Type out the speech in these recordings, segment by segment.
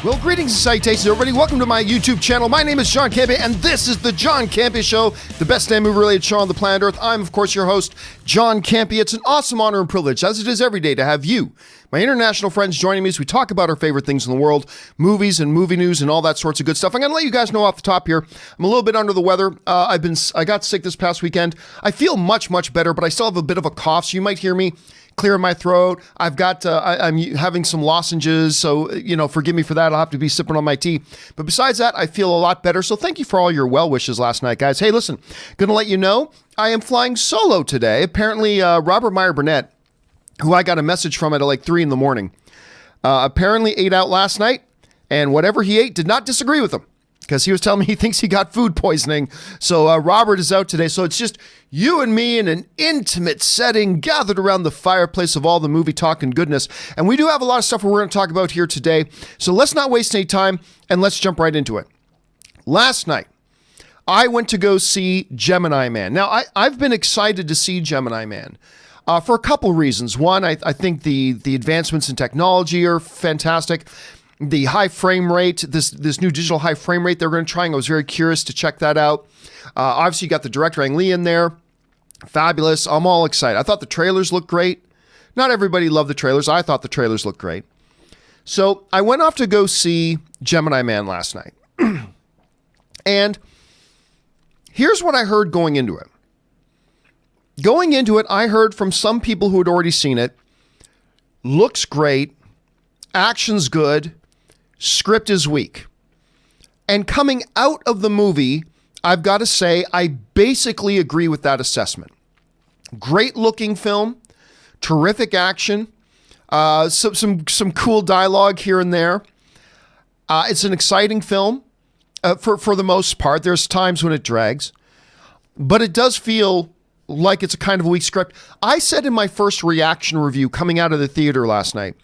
Well, greetings and salutations, everybody. Welcome to my YouTube channel. My name is John Campea, and this is the John Campea Show, the best damn movie-related show on the planet Earth. I'm, of course, your host, John Campea. It's an awesome honor and privilege, as it is every day, to have you, my international friends, joining me as we talk about our favorite things in the world, movies and movie news and all that sorts of good stuff. I'm going to let you guys know off the top here, I'm a little bit under the weather. I got sick this past weekend. I feel much, much better, but I still have a bit of a cough, so you might hear me clear my throat. I've got, I'm having some lozenges, so, forgive me for that. I'll have to be sipping on my tea. But besides that, I feel a lot better. So thank you for all your well wishes last night, guys. Hey, listen, gonna let you know, I am flying solo today. Apparently, Robert Meyer Burnett, who I got a message from at like 3 in the morning, apparently ate out last night, and whatever he ate did not disagree with him, because he was telling me he thinks he got food poisoning. So Robert is out today. So it's just you and me in an intimate setting, gathered around the fireplace of all the movie talk and goodness. And we do have a lot of stuff we're going to talk about here today. So let's not waste any time, and let's jump right into it. Last night, I went to go see Gemini Man. Now, I've been excited to see Gemini Man for a couple reasons. One, I think the advancements in technology are fantastic. The high frame rate, this new digital high frame rate they're going to try, and I was very curious to check that out. Obviously, you got the director Ang Lee in there. Fabulous. I'm all excited. I thought the trailers looked great. Not everybody loved the trailers. I thought the trailers looked great. So I went off to go see Gemini Man last night. And here's what I heard going into it. Going into it, I heard from some people who had already seen it. Looks great. Action's good. Script is weak. And coming out of the movie, I've got to say, I basically agree with that assessment. Great looking film, terrific action, some cool dialogue here and there. It's an exciting film for the most part. There's times when it drags, but it does feel like it's a kind of a weak script. I said in my first reaction review coming out of the theater last night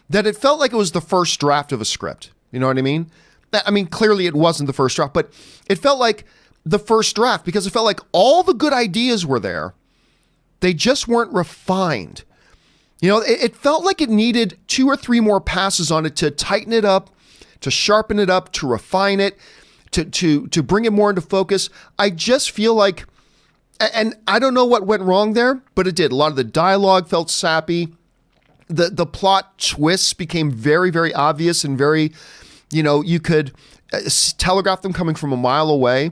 that it felt like it was the first draft of a script. You know what I mean? I mean, clearly it wasn't the first draft, but it felt like the first draft because it felt like all the good ideas were there. They just weren't refined. It felt like it needed 2 or 3 more passes on it to tighten it up, to sharpen it up, to refine it, to bring it more into focus. I just feel like, and I don't know what went wrong there, but it did. A lot of the dialogue felt sappy. The plot twists became very, very obvious and very, you could telegraph them coming from a mile away.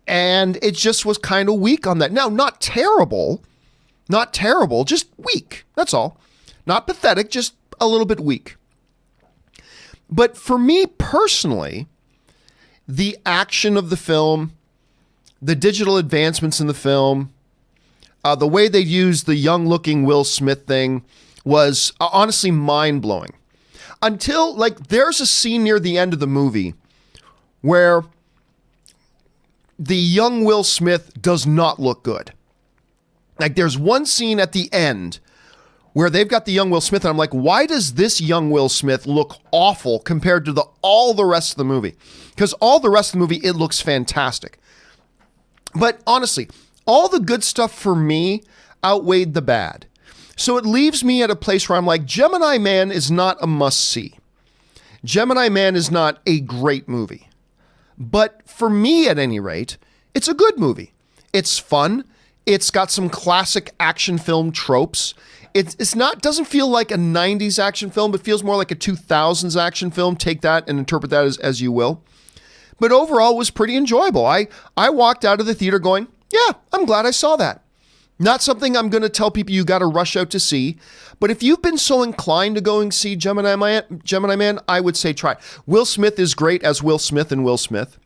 And it just was kind of weak on that. Now, not terrible, just weak. That's all. Not pathetic, just a little bit weak. But for me personally, the action of the film, the digital advancements in the film, the way they used the young-looking Will Smith thing was honestly mind-blowing. Until, there's a scene near the end of the movie where the young Will Smith does not look good. There's one scene at the end where they've got the young Will Smith, and I'm like, why does this young Will Smith look awful compared to all the rest of the movie? Because all the rest of the movie, it looks fantastic. But honestly, all the good stuff for me outweighed the bad. So it leaves me at a place where I'm like, Gemini Man is not a must-see. Gemini Man is not a great movie. But for me, at any rate, it's a good movie. It's fun. It's got some classic action film tropes. Doesn't feel like a 90s action film. It feels more like a 2000s action film. Take that and interpret that as you will. But overall, it was pretty enjoyable. I walked out of the theater going, yeah, I'm glad I saw that. Not something I'm going to tell people you got to rush out to see. But if you've been so inclined to go and see Gemini Man, I would say try it. Will Smith is great as Will Smith and Will Smith.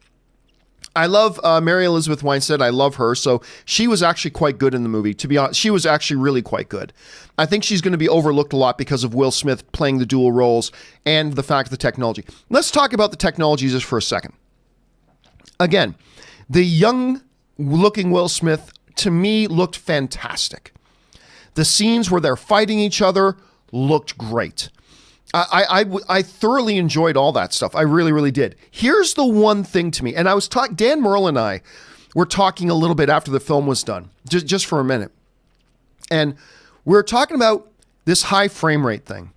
I love Mary Elizabeth Winstead. I love her. So she was actually quite good in the movie. To be honest, she was actually really quite good. I think she's going to be overlooked a lot because of Will Smith playing the dual roles and the fact of the technology. Let's talk about the technology just for a second. Again, the young-looking Will Smith, to me, looked fantastic. The scenes where they're fighting each other looked great. I thoroughly enjoyed all that stuff. I really, really did. Here's the one thing to me, and I was talking, Dan Merle and I were talking a little bit after the film was done, just for a minute. And we were talking about this high frame rate thing.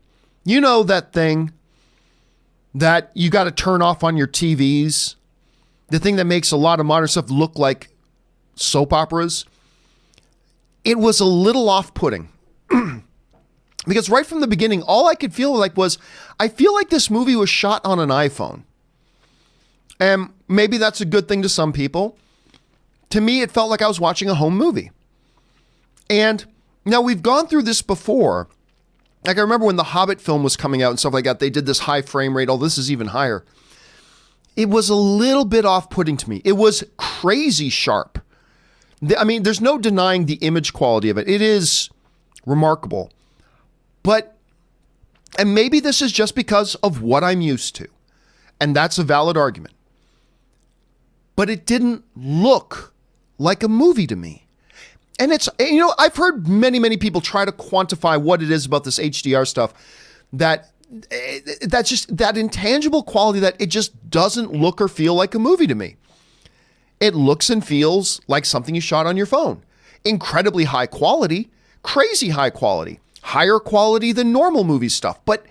You know that thing that you got to turn off on your TVs, the thing that makes a lot of modern stuff look like soap operas, it was a little off-putting. Because right from the beginning, all I could feel like was, I feel like this movie was shot on an iPhone. And maybe that's a good thing to some people. To me, it felt like I was watching a home movie. And now we've gone through this before. Like I remember when the Hobbit film was coming out and stuff like that, they did this high frame rate. Oh, this is even higher. It was a little bit off-putting to me. It was crazy sharp. I mean, there's no denying the image quality of it. It is remarkable. But, and maybe this is just because of what I'm used to. And that's a valid argument. But it didn't look like a movie to me. And it's, you know, I've heard many people try to quantify what it is about this HDR stuff that's just that intangible quality that it just doesn't look or feel like a movie to me. It looks and feels like something you shot on your phone. Incredibly high quality, crazy high quality, higher quality than normal movie stuff, but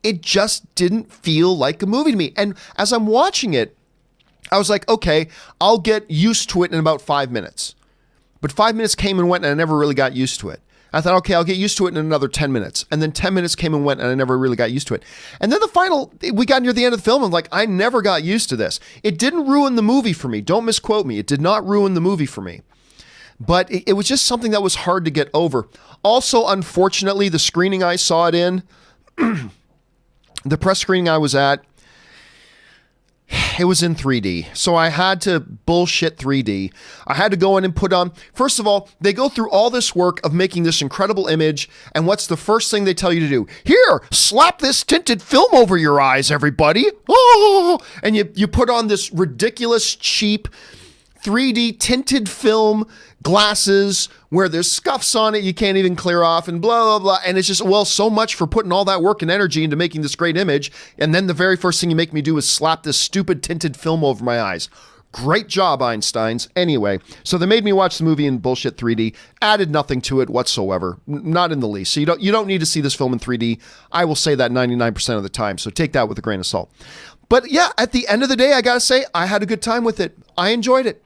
it just didn't feel like a movie to me. And as I'm watching it, I was like, okay, I'll get used to it in about 5 minutes. But 5 minutes came and went and I never really got used to it. I thought, okay, I'll get used to it in another 10 minutes. And then 10 minutes came and went and I never really got used to it. And then we got near the end of the film and like, I never got used to this. It didn't ruin the movie for me. Don't misquote me. It did not ruin the movie for me. But it was just something that was hard to get over. Also, unfortunately, the screening I saw it in, the press screening I was at, it was in 3D. So I had to bullshit 3D. I had to go in and put on, first of all, they go through all this work of making this incredible image. And what's the first thing they tell you to do? Here, slap this tinted film over your eyes, everybody. Oh! And you put on this ridiculous, cheap 3D tinted film glasses where there's scuffs on it you can't even clear off and blah, blah, blah. And it's just, well, so much for putting all that work and energy into making this great image. And then the very first thing you make me do is slap this stupid tinted film over my eyes. Great job, Einsteins. Anyway, so they made me watch the movie in bullshit 3D, added nothing to it whatsoever, not in the least. So you don't need to see this film in 3D. I will say that 99% of the time. So take that with a grain of salt. But yeah, at the end of the day, I got to say, I had a good time with it. I enjoyed it.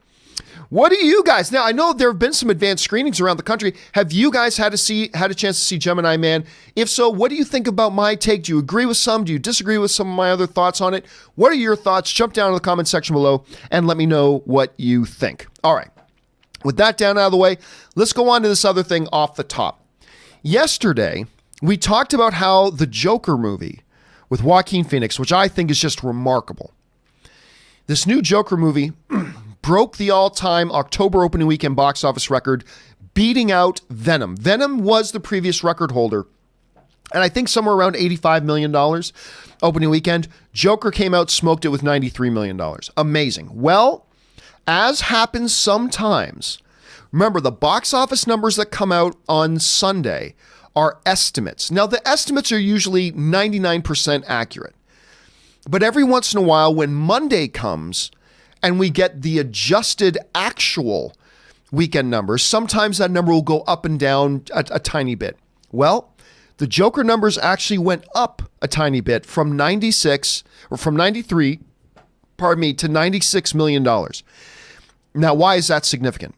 What do you guys, now I know there have been some advanced screenings around the country. Have you guys had a chance to see Gemini Man? If so, what do you think about my take? Do you agree with some? Do you disagree with some of my other thoughts on it? What are your thoughts? Jump down in the comment section below and let me know what you think. All right, with that down out of the way, let's go on to this other thing off the top. Yesterday, we talked about how the Joker movie with Joaquin Phoenix, which I think is just remarkable. This new Joker movie broke the all-time October opening weekend box office record, beating out Venom. Venom was the previous record holder, and I think somewhere around $85 million opening weekend. Joker came out, smoked it with $93 million. Amazing. Well, as happens sometimes, remember the box office numbers that come out on Sunday are estimates. Now, the estimates are usually 99% accurate, but every once in a while when Monday comes, and we get the adjusted actual weekend numbers, sometimes that number will go up and down a tiny bit. Well, the Joker numbers actually went up a tiny bit from 93, to $96 million. Now, why is that significant?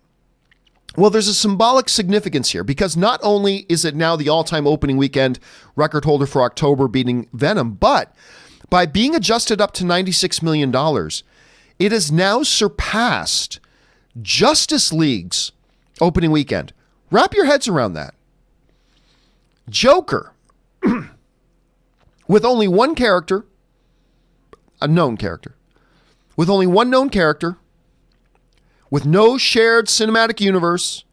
Well, there's a symbolic significance here because not only is it now the all-time opening weekend record holder for October beating Venom, but by being adjusted up to $96 million, it has now surpassed Justice League's opening weekend. Wrap your heads around that. Joker, with only one character, a known character, with only one known character, with no shared cinematic universe,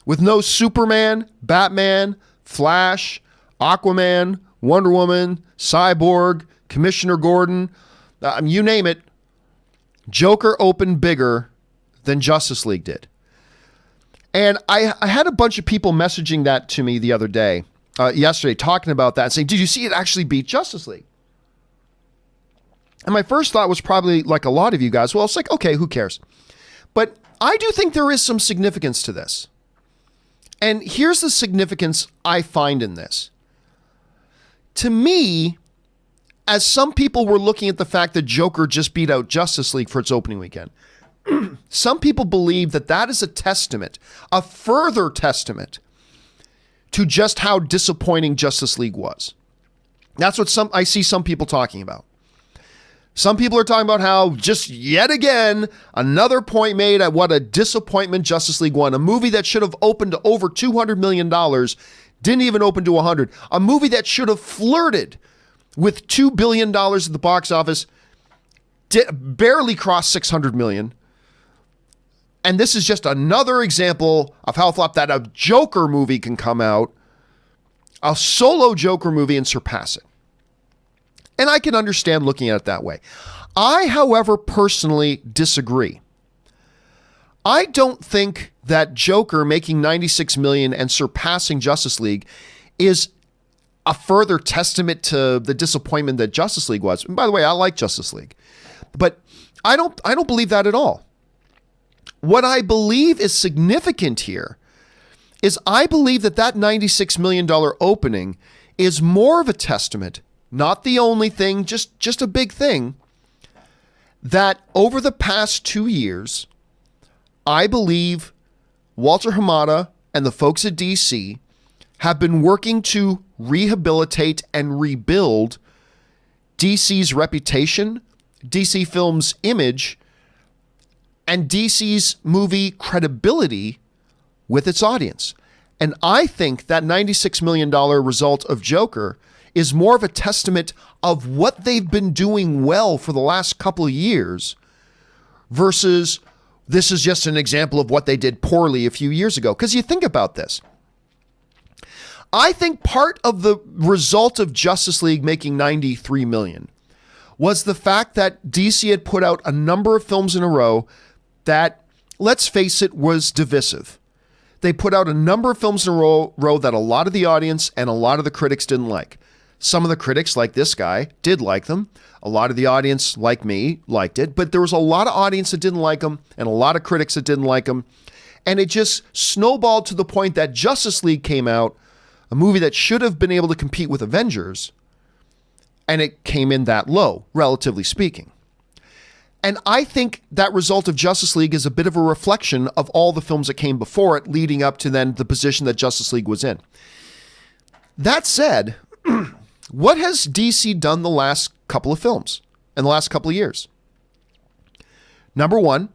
with no Superman, Batman, Flash, Aquaman, Wonder Woman, Cyborg, Commissioner Gordon, you name it, Joker opened bigger than Justice League did. And I had a bunch of people messaging that to me the other day, yesterday, talking about that and saying, did you see it actually beat Justice League? And my first thought was probably like a lot of you guys, well, it's like, okay, who cares? But I do think there is some significance to this. And here's the significance I find in this. To me, as some people were looking at the fact that Joker just beat out Justice League for its opening weekend, some people believe that that is a testament, a further testament to just how disappointing Justice League was. That's what I see some people talking about. Some people are talking about how just yet again, another point made at what a disappointment Justice League was. A movie that should have opened to over $200 million, didn't even open to 100. A movie that should have flirted with $2 billion at the box office, barely crossed 600 million. And this is just another example of how flop that a Joker movie can come out, a solo Joker movie, and surpass it. And I can understand looking at it that way. I, however, personally disagree. I don't think that Joker making 96 million and surpassing Justice League is a further testament to the disappointment that Justice League was. And by the way, I like Justice League, but I don't believe that at all. What I believe is significant here is I believe that $96 million opening is more of a testament, not the only thing, just a big thing, that over the past 2 years, I believe Walter Hamada and the folks at DC have been working to rehabilitate and rebuild DC's reputation, DC Films' image, and DC's movie credibility with its audience. And I think that $96 million result of Joker is more of a testament of what they've been doing well for the last couple of years versus this is just an example of what they did poorly a few years ago. Because you think about this. I think part of the result of Justice League making 93 million was the fact that DC had put out a number of films in a row that, let's face it, was divisive. They put out a number of films in a row that a lot of the audience and a lot of the critics didn't like. Some of the critics, like this guy, did like them. A lot of the audience, like me, liked it. But there was a lot of audience that didn't like them and a lot of critics that didn't like them. And it just snowballed to the point that Justice League came out, a movie that should have been able to compete with Avengers, and it came in that low, relatively speaking. And I think that result of Justice League is a bit of a reflection of all the films that came before it, leading up to then the position that Justice League was in. That said, what has DC done the last couple of films and the last couple of years? Number one,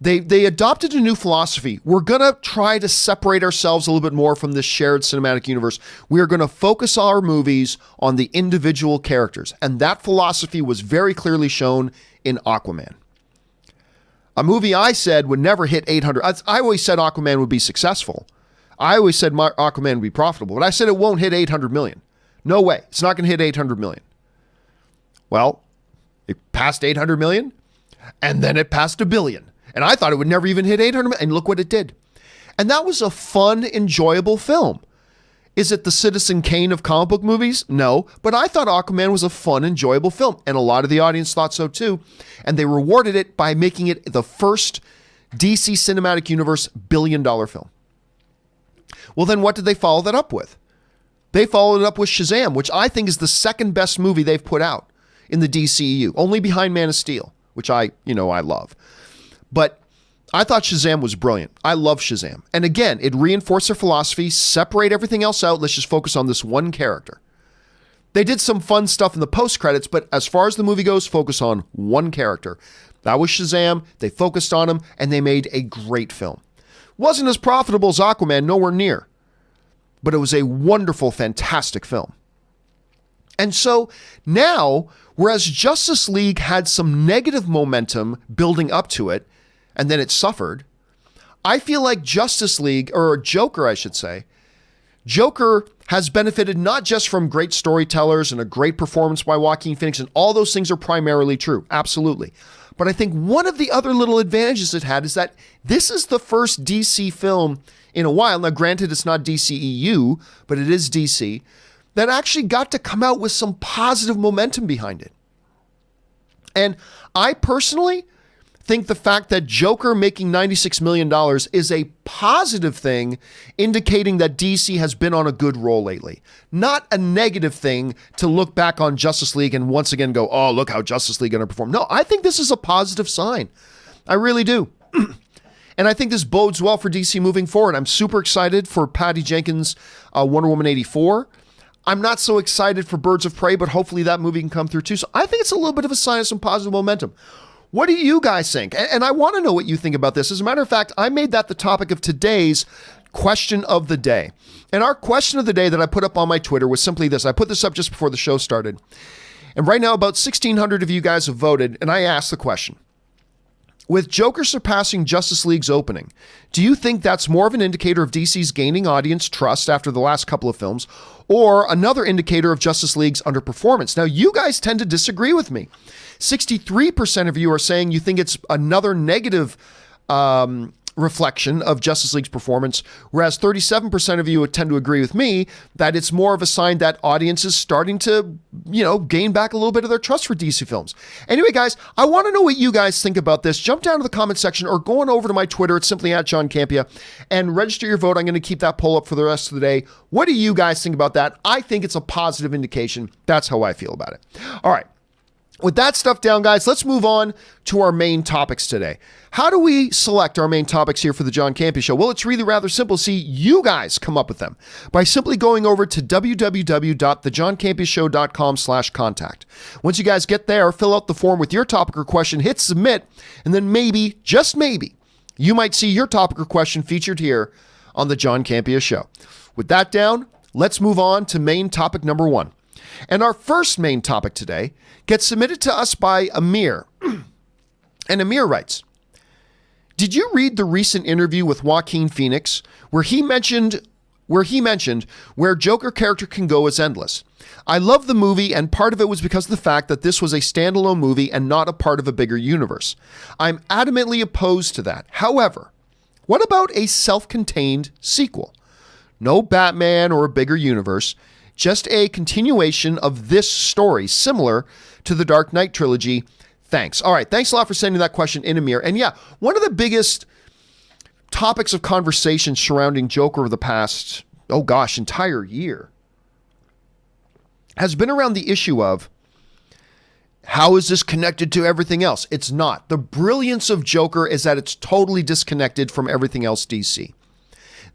they adopted a new philosophy. We're going to try to separate ourselves a little bit more from this shared cinematic universe. We are going to focus our movies on the individual characters. And that philosophy was very clearly shown in Aquaman. A movie I said would never hit 800. I always said Aquaman would be successful. I always said Aquaman would be profitable, but I said it won't hit 800 million. No way. It's not going to hit 800 million. Well, it passed 800 million and then it passed $1 billion. And I thought it would never even hit 800 million. And look what it did. And that was a fun, enjoyable film. Is it the Citizen Kane of comic book movies? No, but I thought Aquaman was a fun, enjoyable film. And a lot of the audience thought so too. And they rewarded it by making it the first DC Cinematic Universe $1 billion film. Well, then what did they follow that up with? They followed it up with Shazam, which I think is the second best movie they've put out in the DCEU, only behind Man of Steel, which I love. But I thought Shazam was brilliant. I love Shazam. And again, it reinforced their philosophy, separate everything else out. Let's just focus on this one character. They did some fun stuff in the post-credits, but as far as the movie goes, focus on one character. That was Shazam. They focused on him, and they made a great film. Wasn't as profitable as Aquaman, nowhere near. But it was a wonderful, fantastic film. And so now, whereas Justice League had some negative momentum building up to it, and then it suffered, I feel like Justice League, or Joker, I should say, Joker has benefited not just from great storytellers and a great performance by Joaquin Phoenix, and all those things are primarily true, absolutely. But I think one of the other little advantages it had is that this is the first DC film in a while, now granted it's not DCEU, but it is DC, that actually got to come out with some positive momentum behind it. And I personally think the fact that Joker making $96 million is a positive thing, indicating that DC has been on a good roll lately. Not a negative thing to look back on Justice League and once again go, oh, look how Justice League underperformed. No, I think this is a positive sign. I really do. And I think this bodes well for DC moving forward. I'm super excited for Patty Jenkins' Wonder Woman 84. I'm not so excited for Birds of Prey, but hopefully that movie can come through too. So I think it's a little bit of a sign of some positive momentum. What do you guys think? And I want to know what you think about this. As a matter of fact, I made that the topic of today's question of the day. And our question of the day that I put up on my Twitter was simply this. I put this up just before the show started. And right now, about 1,600 of you guys have voted. And I asked the question. With Joker surpassing Justice League's opening, do you think that's more of an indicator of DC's gaining audience trust after the last couple of films, or another indicator of Justice League's underperformance? Now, you guys tend to disagree with me. 63% of you are saying you think it's another negative reflection of Justice League's performance, whereas 37% of you would tend to agree with me that it's more of a sign that audience is starting to, gain back a little bit of their trust for DC films. Anyway, guys, I want to know what you guys think about this. Jump down to the comment section or go on over to my Twitter. It's simply at John Campea and register your vote. I'm going to keep that poll up for the rest of the day. What do you guys think about that? I think it's a positive indication. That's how I feel about it. All right. With that stuff down, guys, let's move on to our main topics today. How do we select our main topics here for the John Campea Show? Well, it's really rather simple. See, you guys come up with them by simply going over to www.thejohncampeashow.com/contact. Once you guys get there, fill out the form with your topic or question, hit submit, and then maybe, just maybe, you might see your topic or question featured here on the John Campea Show. With that down, let's move on to main topic number 1. And our first main topic today gets submitted to us by Amir. And Amir writes, did you read the recent interview with Joaquin Phoenix where he mentioned where Joker character can go is endless? I love the movie, and part of it was because of the fact that this was a standalone movie and not a part of a bigger universe. I'm adamantly opposed to that. However, what about a self-contained sequel? No Batman or a bigger universe, just a continuation of this story, similar to the Dark Knight trilogy. Thanks. All right, thanks a lot for sending that question in, Amir. And yeah, one of the biggest topics of conversation surrounding Joker over the past, entire year has been around the issue of how is this connected to everything else? It's not. The brilliance of Joker is that it's totally disconnected from everything else DC.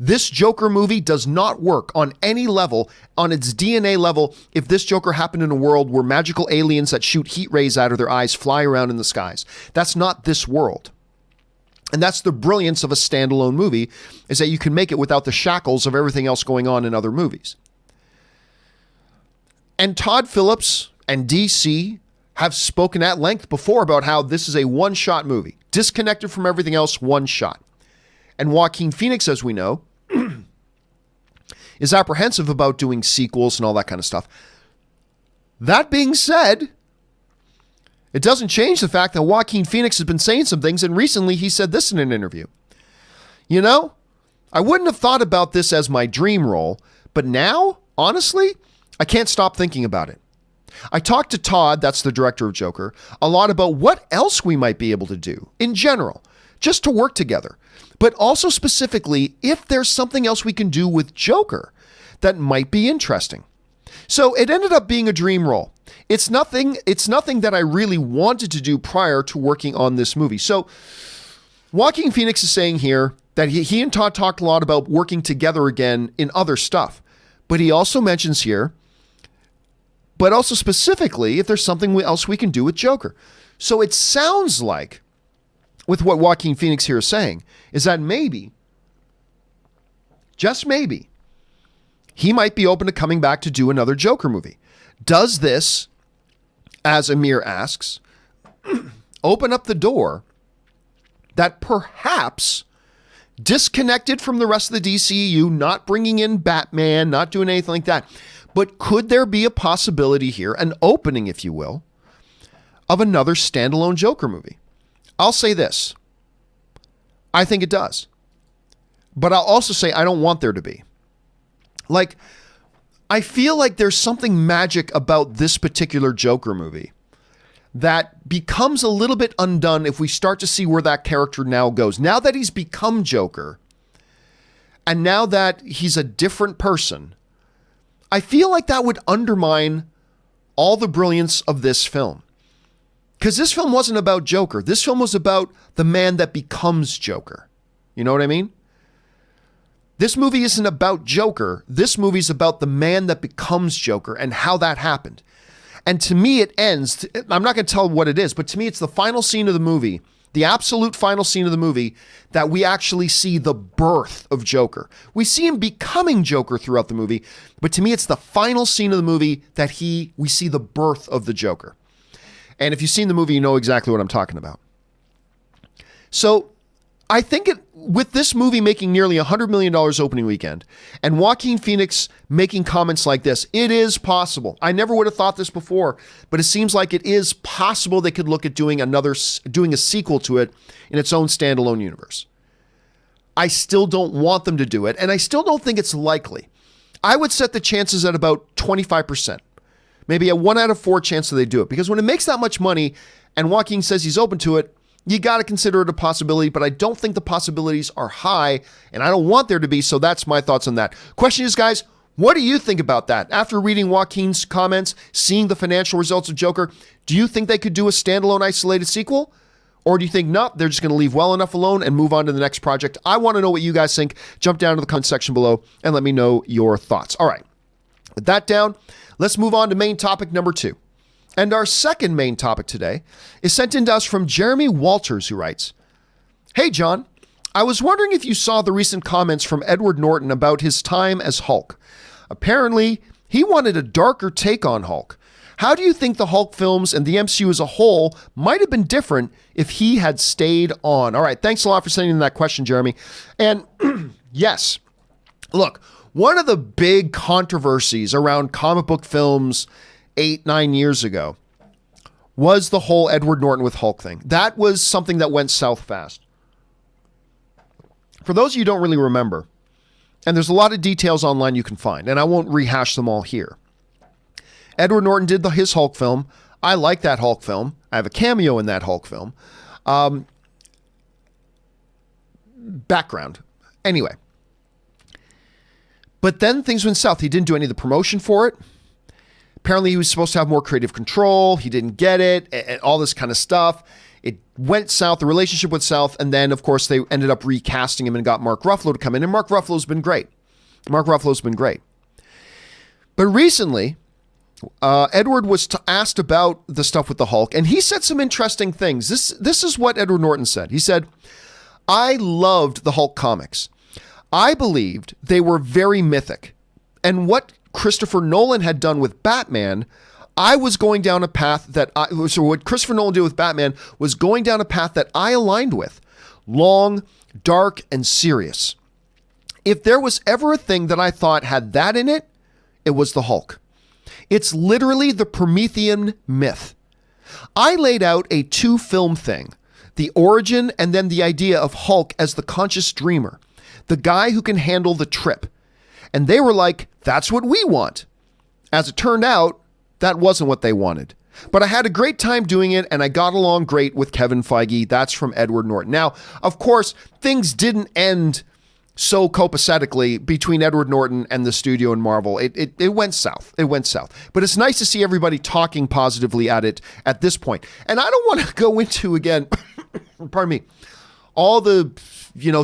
This Joker movie does not work on any level, on its DNA level, if this Joker happened in a world where magical aliens that shoot heat rays out of their eyes fly around in the skies. That's not this world. And that's the brilliance of a standalone movie, is that you can make it without the shackles of everything else going on in other movies. And Todd Phillips and DC have spoken at length before about how this is a one-shot movie, disconnected from everything else, one shot. And Joaquin Phoenix, as we know, is apprehensive about doing sequels and all that kind of stuff. That being said, it doesn't change the fact that Joaquin Phoenix has been saying some things, and recently he said this in an interview. I wouldn't have thought about this as my dream role, but now, honestly, I can't stop thinking about it. I talked to Todd, that's the director of Joker, a lot about what else we might be able to do in general, just to work together. But also specifically, if there's something else we can do with Joker that might be interesting. So it ended up being a dream role. It's nothing that I really wanted to do prior to working on this movie. So Joaquin Phoenix is saying here that he and Todd talked a lot about working together again in other stuff. But he also mentions here, but also specifically, if there's something else we can do with Joker. So it sounds like, with what Joaquin Phoenix here is saying, is that maybe, just maybe, he might be open to coming back to do another Joker movie. Does this, as Amir asks, open up the door that perhaps, disconnected from the rest of the DCEU, not bringing in Batman, not doing anything like that, but could there be a possibility here, an opening, if you will, of another standalone Joker movie? I'll say this. I think it does. But I'll also say I don't want there to be. I feel like there's something magic about this particular Joker movie that becomes a little bit undone if we start to see where that character now goes. Now that he's become Joker, and now that he's a different person, I feel like that would undermine all the brilliance of this film. Because this film wasn't about Joker. This film was about the man that becomes Joker. You know what I mean? This movie isn't about Joker. This movie's about the man that becomes Joker and how that happened. And to me, it ends, I'm not going to tell what it is, but to me, it's the final scene of the movie, the absolute final scene of the movie, that we actually see the birth of Joker. We see him becoming Joker throughout the movie, but to me, it's the final scene of the movie that we see the birth of the Joker. And if you've seen the movie, you know exactly what I'm talking about. So I think with this movie making nearly $100 million opening weekend and Joaquin Phoenix making comments like this, it is possible. I never would have thought this before, but it seems like it is possible they could look at doing a sequel to it in its own standalone universe. I still don't want them to do it, and I still don't think it's likely. I would set the chances at about 25%. Maybe a 1 out of 4 chance that they do it, because when it makes that much money and Joaquin says he's open to it, you got to consider it a possibility, but I don't think the possibilities are high, and I don't want there to be, so that's my thoughts on that. Question is, guys, what do you think about that? After reading Joaquin's comments, seeing the financial results of Joker, do you think they could do a standalone isolated sequel? Or do you think, no, they're just going to leave well enough alone and move on to the next project? I want to know what you guys think. Jump down to the comment section below and let me know your thoughts. All right, with that down, let's move on to main topic number 2. And our second main topic today is sent in to us from Jeremy Walters, who writes, "Hey, John, I was wondering if you saw the recent comments from Edward Norton about his time as Hulk. Apparently, he wanted a darker take on Hulk. How do you think the Hulk films and the MCU as a whole might have been different if he had stayed on?" All right, thanks a lot for sending in that question, Jeremy. And yes, look, one of the big controversies around comic book films 8-9 years ago was the whole Edward Norton with Hulk thing. That was something that went south fast. For those of you who don't really remember, and there's a lot of details online you can find, and I won't rehash them all here. Edward Norton did his Hulk film. I like that Hulk film. I have a cameo in that Hulk film. Background. Anyway. But then things went south. He didn't do any of the promotion for it. Apparently, he was supposed to have more creative control. He didn't get it, and all this kind of stuff. It went south. The relationship went south. And then, of course, they ended up recasting him and got Mark Ruffalo to come in. And Mark Ruffalo's been great. But recently, Edward was asked about the stuff with the Hulk, and he said some interesting things. This is what Edward Norton said. He said, "I loved the Hulk comics. I believed they were very mythic. And what Christopher Nolan had done with Batman, I was going down a path so what Christopher Nolan did with Batman was going down a path that I aligned with. Long, dark, and serious. If there was ever a thing that I thought had that in it, it was the Hulk. It's literally the Promethean myth. I laid out a 2-film thing, the origin and then the idea of Hulk as the conscious dreamer, the guy who can handle the trip. And they were like, that's what we want. As it turned out, that wasn't what they wanted. But I had a great time doing it, and I got along great with Kevin Feige." That's from Edward Norton. Now, of course, things didn't end so copacetically between Edward Norton and the studio and Marvel. It went south. It went south. But it's nice to see everybody talking positively at it at this point. And I don't want to go into, again, pardon me, all the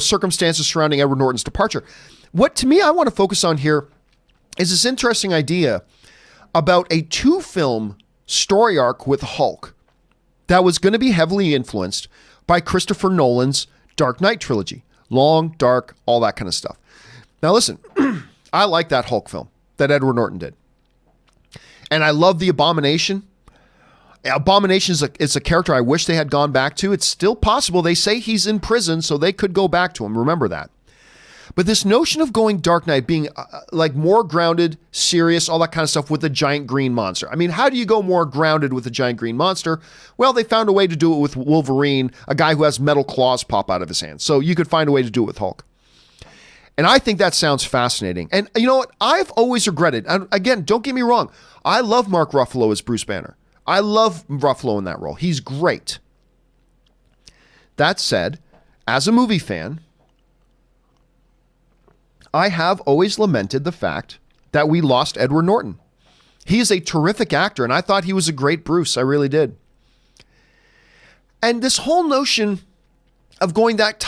circumstances surrounding Edward Norton's departure. What, to me, I want to focus on here is this interesting idea about a 2-film story arc with Hulk that was going to be heavily influenced by Christopher Nolan's Dark Knight trilogy. Long, dark, all that kind of stuff. Now, listen, I like that Hulk film that Edward Norton did. And I love the Abomination. Abomination is a character I wish they had gone back to. It's still possible. They say he's in prison, so they could go back to him. Remember that. But this notion of going Dark Knight, being like more grounded, serious, all that kind of stuff with a giant green monster. I mean, how do you go more grounded with a giant green monster? Well, they found a way to do it with Wolverine, a guy who has metal claws pop out of his hands. So you could find a way to do it with Hulk. And I think that sounds fascinating. And you know what? I've always regretted, and again, don't get me wrong, I love Mark Ruffalo as Bruce Banner. I love Ruffalo in that role. He's great. That said, as a movie fan, I have always lamented the fact that we lost Edward Norton. He is a terrific actor, and I thought he was a great Bruce. I really did. And this whole notion of going down that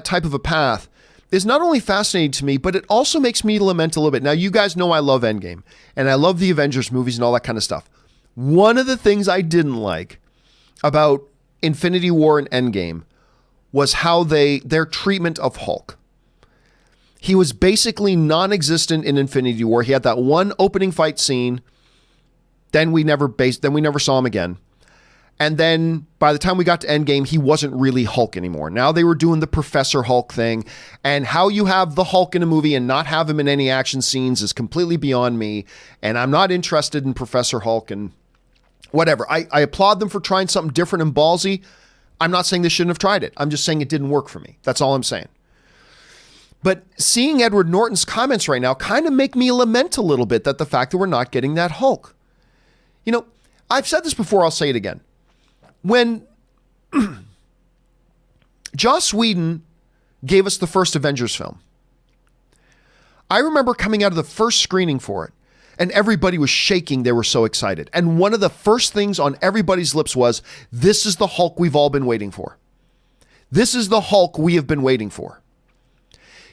type of a path is not only fascinating to me, but it also makes me lament a little bit. Now, you guys know I love Endgame, and I love the Avengers movies and all that kind of stuff. One of the things I didn't like about Infinity War and Endgame was how their treatment of Hulk. He was basically non-existent in Infinity War. He had that one opening fight scene. Then we never saw him again. And then by the time we got to Endgame, he wasn't really Hulk anymore. Now they were doing the Professor Hulk thing. And how you have the Hulk in a movie and not have him in any action scenes is completely beyond me. And I'm not interested in Professor Hulk and whatever. I applaud them for trying something different and ballsy. I'm not saying they shouldn't have tried it. I'm just saying it didn't work for me. That's all I'm saying. But seeing Edward Norton's comments right now kind of make me lament a little bit that the fact that we're not getting that Hulk. You know, I've said this before, I'll say it again. When Joss Whedon gave us the first Avengers film, I remember coming out of the first screening for it, and everybody was shaking. They were so excited. And one of the first things on everybody's lips was, this is the Hulk we've all been waiting for. This is the Hulk we have been waiting for.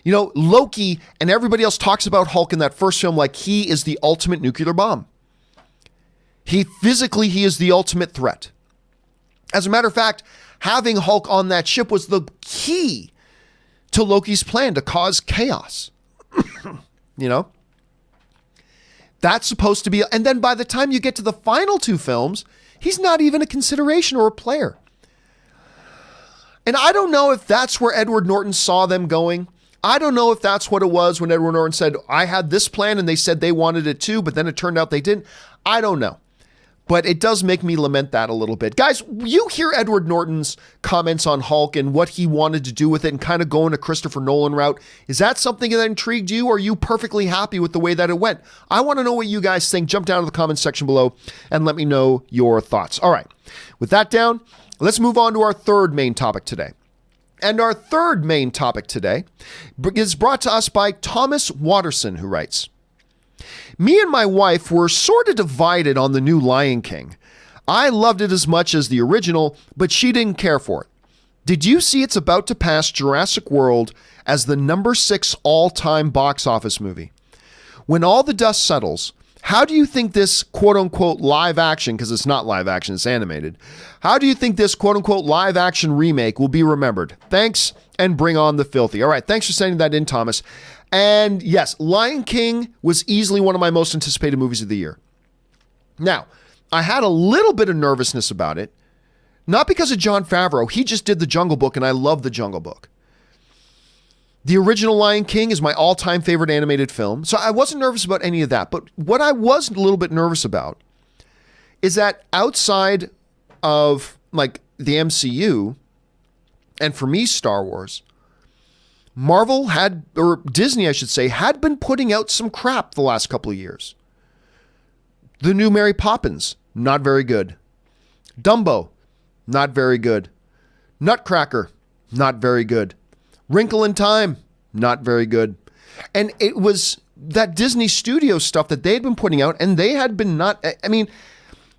You know, Loki and everybody else talks about Hulk in that first film like he is the ultimate nuclear bomb. He is the ultimate threat. As a matter of fact, having Hulk on that ship was the key to Loki's plan to cause chaos. You know? That's supposed to be, and then by the time you get to the final two films, he's not even a consideration or a player. And I don't know if that's where Edward Norton saw them going. I don't know if that's what it was when Edward Norton said, I had this plan and they said they wanted it too, but then it turned out they didn't. I don't know. But it does make me lament that a little bit. Guys, you hear Edward Norton's comments on Hulk and what he wanted to do with it and kind of going a Christopher Nolan route. Is that something that intrigued you, or are you perfectly happy with the way that it went? I want to know what you guys think. Jump down to the comments section below and let me know your thoughts. All right, with that down, let's move on to our third main topic today. And our third main topic today is brought to us by Thomas Watterson, who writes, me and my wife were sort of divided on the new Lion King. I loved it as much as the original, but she didn't care for it. Did you see it's about to pass Jurassic World as the number 6 all-time box office movie? When all the dust settles, how do you think this quote-unquote live action, because it's not live action, it's animated, how do you think this quote-unquote live action remake will be remembered? Thanks, and bring on the filthy. All right, thanks for sending that in, Thomas. And yes, Lion King was easily one of my most anticipated movies of the year. Now, I had a little bit of nervousness about it, not because of Jon Favreau. He just did The Jungle Book, and I love The Jungle Book. The original Lion King is my all-time favorite animated film, so I wasn't nervous about any of that. But what I was a little bit nervous about is that outside of like the MCU, and for me, Star Wars, Marvel had, or Disney, I should say, had been putting out some crap the last couple of years. The new Mary Poppins, not very good. Dumbo, not very good. Nutcracker, not very good. Wrinkle in Time, not very good. And it was that Disney Studio stuff that they had been putting out, and they had been not, I mean,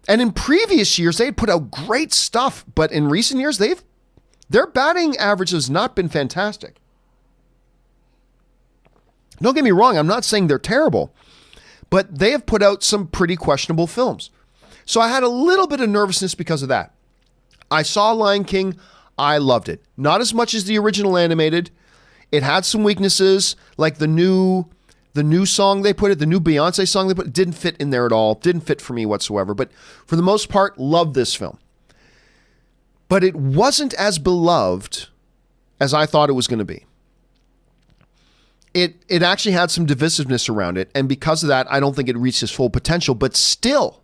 and in previous years, they had put out great stuff, but in recent years, their batting average has not been fantastic. Don't get me wrong, I'm not saying they're terrible, but they have put out some pretty questionable films. So I had a little bit of nervousness because of that. I saw Lion King. I loved it. Not as much as the original animated. It had some weaknesses, like the new song they put it, the new Beyonce song they put, it didn't fit in there at all. Didn't fit for me whatsoever. But for the most part, loved this film. But it wasn't as beloved as I thought it was going to be. It actually had some divisiveness around it, and because of that, I don't think it reached its full potential. But still,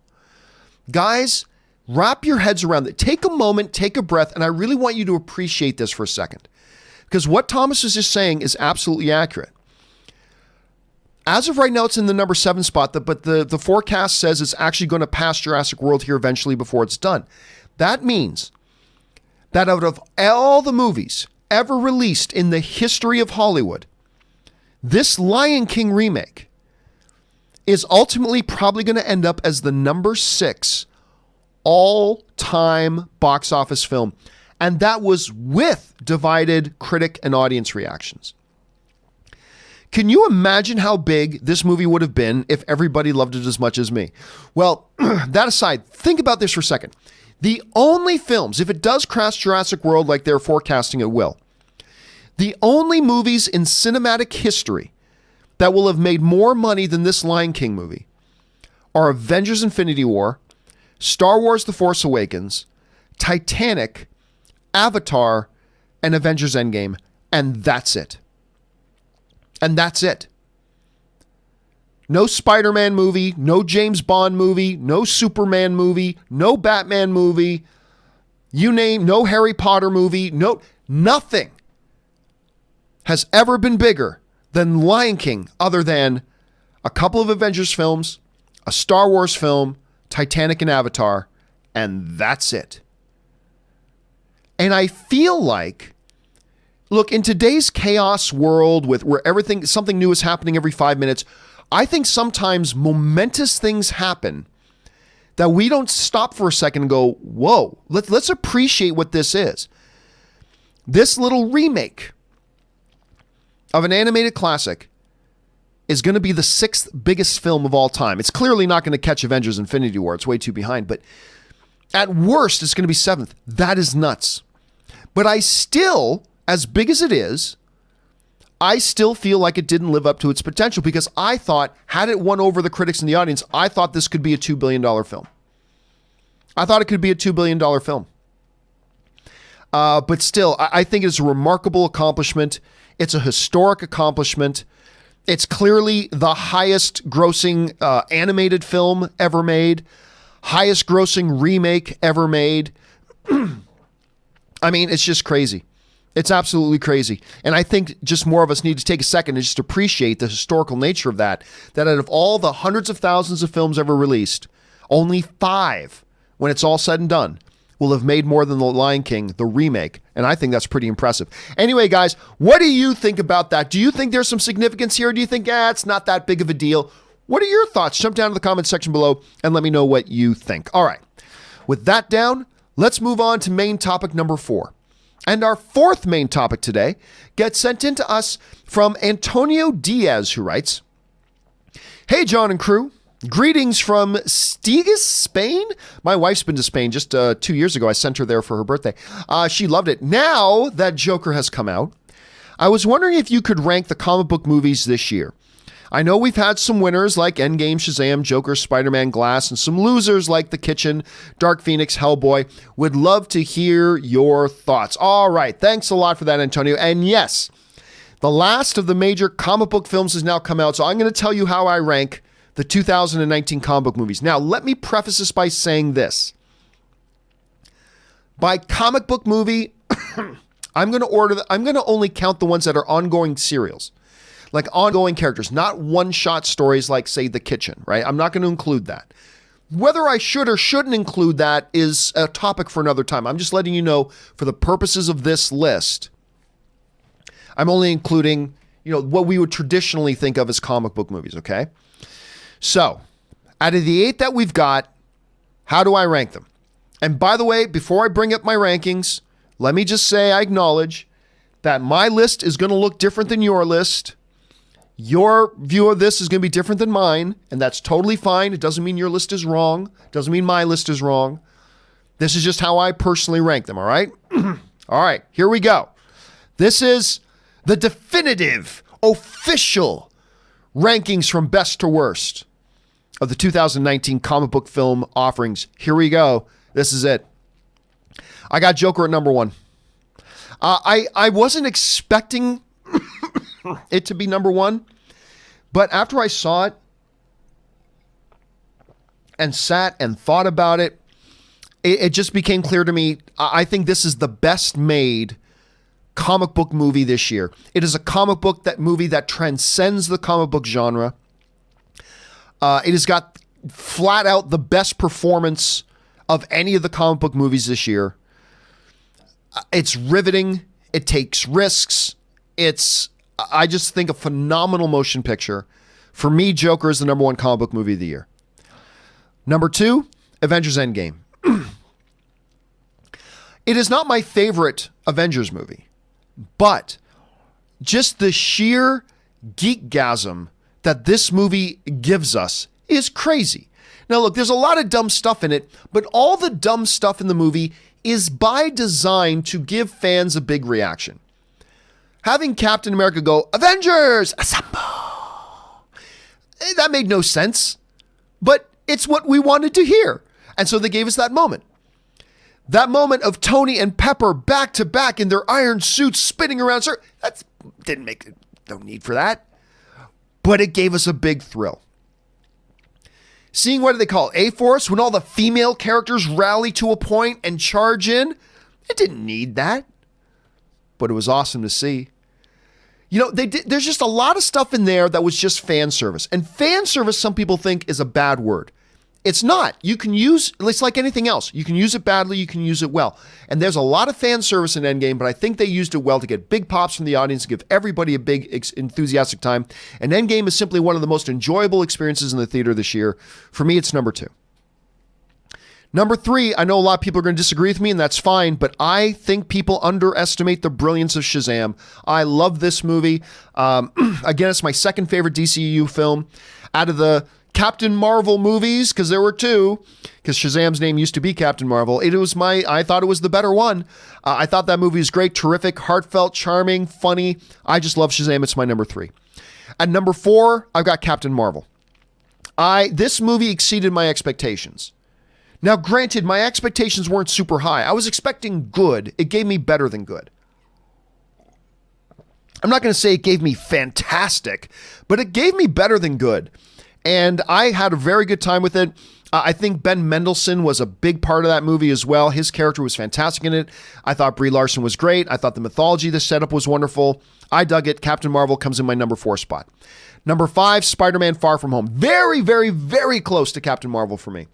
guys, wrap your heads around it. Take a moment, take a breath, and I really want you to appreciate this for a second. Because what Thomas is just saying is absolutely accurate. As of right now, it's in the number 7 spot, but the forecast says it's actually going to pass Jurassic World here eventually before it's done. That means that out of all the movies ever released in the history of Hollywood, this Lion King remake is ultimately probably going to end up as the number 6 all-time box office film. And that was with divided critic and audience reactions. Can you imagine how big this movie would have been if everybody loved it as much as me? Well, that aside, think about this for a second. The only films, if it does crash Jurassic World like they're forecasting it will, the only movies in cinematic history that will have made more money than this Lion King movie are Avengers Infinity War, Star Wars The Force Awakens, Titanic, Avatar, and Avengers Endgame. And that's it. And that's it. No Spider-Man movie, no James Bond movie, no Superman movie, no Batman movie, you name, no Harry Potter movie, nothing has ever been bigger than Lion King other than a couple of Avengers films, a Star Wars film, Titanic and Avatar, and that's it. And I feel like, look, in today's chaos world where something new is happening every 5 minutes, I think sometimes momentous things happen that we don't stop for a second and go, whoa, let's appreciate what this is. This little remake of an animated classic is going to be the 6th biggest film of all time. It's clearly not going to catch Avengers Infinity War. It's way too behind, but at worst, it's going to be 7th. That is nuts. But I still, as big as it is, I still feel like it didn't live up to its potential because I thought, had it won over the critics and the audience, I thought this could be a $2 billion film. I thought it could be a $2 billion film. But still, I think it's a remarkable accomplishment. It's a historic accomplishment. It's clearly the highest grossing animated film ever made, highest grossing remake ever made. I mean, it's just crazy. It's absolutely crazy. And I think just more of us need to take a second and just appreciate the historical nature of that out of all the hundreds of thousands of films ever released, only 5, when it's all said and done, will have made more than The Lion King, the remake. And I think that's pretty impressive. Anyway, guys, what do you think about that? Do you think there's some significance here? Or do you think, it's not that big of a deal? What are your thoughts? Jump down to the comment section below and let me know what you think. All right. With that down, let's move on to main topic number 4. And our 4th main topic today gets sent in to us from Antonio Diaz, who writes, "Hey, John and crew. Greetings from Stigas, Spain. My wife's been to Spain just 2 years ago. I sent her there for her birthday. She loved it. Now that Joker has come out, I was wondering if you could rank the comic book movies this year. I know we've had some winners like Endgame, Shazam, Joker, Spider-Man, Glass, and some losers like The Kitchen, Dark Phoenix, Hellboy. Would love to hear your thoughts." All right. Thanks a lot for that, Antonio. And yes, the last of the major comic book films has now come out. So I'm going to tell you how I rank the 2019 comic book movies. Now, let me preface this by saying this. By comic book movie, I'm going to only count the ones that are ongoing serials, like ongoing characters, not one-shot stories like, say, The Kitchen, right? I'm not going to include that. Whether I should or shouldn't include that is a topic for another time. I'm just letting you know, for the purposes of this list, I'm only including, what we would traditionally think of as comic book movies, okay? So, out of the 8 that we've got, how do I rank them? And by the way, before I bring up my rankings, let me just say I acknowledge that my list is going to look different than your list. Your view of this is going to be different than mine, and that's totally fine. It doesn't mean your list is wrong. It doesn't mean my list is wrong. This is just how I personally rank them, all right? All right, here we go. This is the definitive, official rankings from best to worst of the 2019 comic book film offerings. Here we go. This is it. I got Joker at number 1. I wasn't expecting it to be number 1, but after I saw it and sat and thought about it, it just became clear to me. I think this is the best made comic book movie this year. It is a comic book movie that transcends the comic book genre. It has got flat out the best performance of any of the comic book movies this year. It's riveting. It takes risks. I just think a phenomenal motion picture. For me, Joker is the number one comic book movie of the year. Number 2, Avengers Endgame. It is not my favorite Avengers movie, but just the sheer geekgasm that this movie gives us is crazy. Now, look, there's a lot of dumb stuff in it, but all the dumb stuff in the movie is by design to give fans a big reaction. Having Captain America go, "Avengers, assemble!" That made no sense, but it's what we wanted to hear. And so they gave us that moment. That moment of Tony and Pepper back to back in their iron suits spinning around. Sir, no need for that. But it gave us a big thrill. Seeing, what do they call it, A-Force, when all the female characters rally to a point and charge in, it didn't need that. But it was awesome to see. You know, there's just a lot of stuff in there that was just fan service. And fan service, some people think, is a bad word. It's not. It's like anything else. You can use it badly, you can use it well. And there's a lot of fan service in Endgame, but I think they used it well to get big pops from the audience, to give everybody a big, enthusiastic time. And Endgame is simply one of the most enjoyable experiences in the theater this year. For me, it's number 2. Number 3, I know a lot of people are going to disagree with me, and that's fine, but I think people underestimate the brilliance of Shazam. I love this movie. Again, it's my second favorite DCEU film. Out of the Captain Marvel movies, because there were 2, because Shazam's name used to be Captain Marvel. I thought it was the better one. I thought that movie was great, terrific, heartfelt, charming, funny. I just love Shazam. It's my number 3. At number 4, I've got Captain Marvel. This movie exceeded my expectations. Now, granted, my expectations weren't super high. I was expecting good. It gave me better than good. I'm not going to say it gave me fantastic, but it gave me better than good. And I had a very good time with it. I think Ben Mendelsohn was a big part of that movie as well. His character was fantastic in it. I thought Brie Larson was great. I thought the mythology, the setup was wonderful. I dug it. Captain Marvel comes in my number 4 spot. Number 5, Spider-Man Far From Home. Very, very, very close to Captain Marvel for me.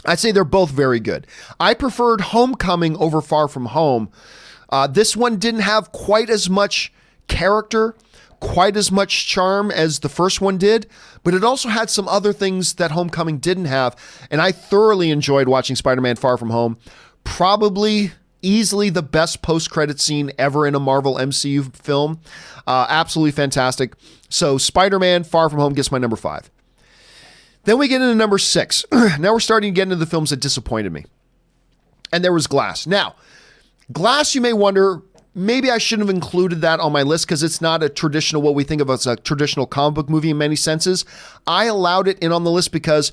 I'd say they're both very good. I preferred Homecoming over Far From Home. This one didn't have quite as much character, quite as much charm as the first one did, but it also had some other things that Homecoming didn't have, and I thoroughly enjoyed watching Spider-Man Far From Home. Probably easily the best post-credit scene ever in a Marvel MCU film. Absolutely fantastic. So Spider-Man Far From Home gets my number 5. Then we get into number 6. Now we're starting to get into the films that disappointed me. And there was Glass. Now, Glass, you may wonder, maybe I shouldn't have included that on my list because it's not a traditional, what we think of as a traditional comic book movie in many senses. I allowed it in on the list because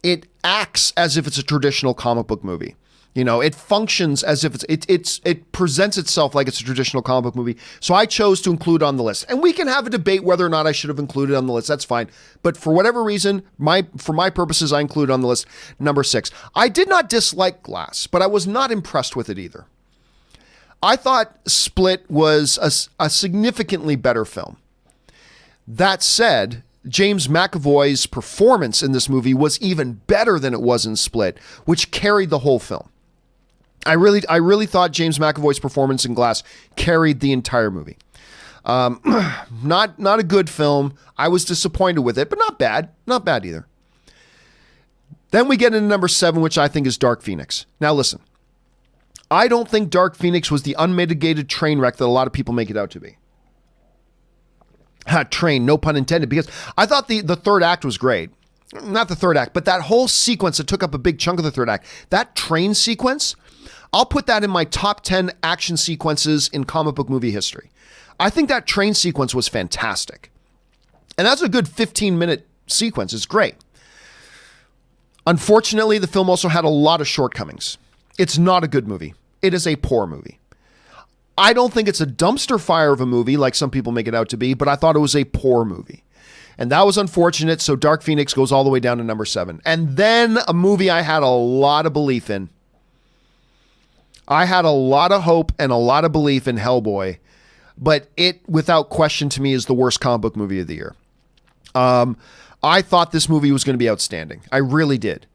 it acts as if it's a traditional comic book movie. You know, it functions as if it presents itself like it's a traditional comic book movie. So I chose to include it on the list. And we can have a debate whether or not I should have included it on the list. That's fine. But for whatever reason, for my purposes, I included it on the list. Number 6. I did not dislike Glass, but I was not impressed with it either. I thought Split was a significantly better film. That said, James McAvoy's performance in this movie was even better than it was in Split, which carried the whole film. I really thought James McAvoy's performance in Glass carried the entire movie. Not a good film. I was disappointed with it, but not bad. Not bad either. Then we get into number 7, which I think is Dark Phoenix. Now listen, I don't think Dark Phoenix was the unmitigated train wreck that a lot of people make it out to be. Train, no pun intended, because I thought the third act was great. Not the third act, but that whole sequence that took up a big chunk of the third act, that train sequence, I'll put that in my top 10 action sequences in comic book movie history. I think that train sequence was fantastic. And that's a good 15-minute sequence. It's great. Unfortunately, the film also had a lot of shortcomings. It's not a good movie. It is a poor movie. I don't think it's a dumpster fire of a movie like some people make it out to be, but I thought it was a poor movie. And that was unfortunate, so Dark Phoenix goes all the way down to number 7. And then a movie I had a lot of belief in. I had a lot of hope and a lot of belief in Hellboy. but it, without question to me, is the worst comic book movie of the year. I thought this movie was going to be outstanding. I really did.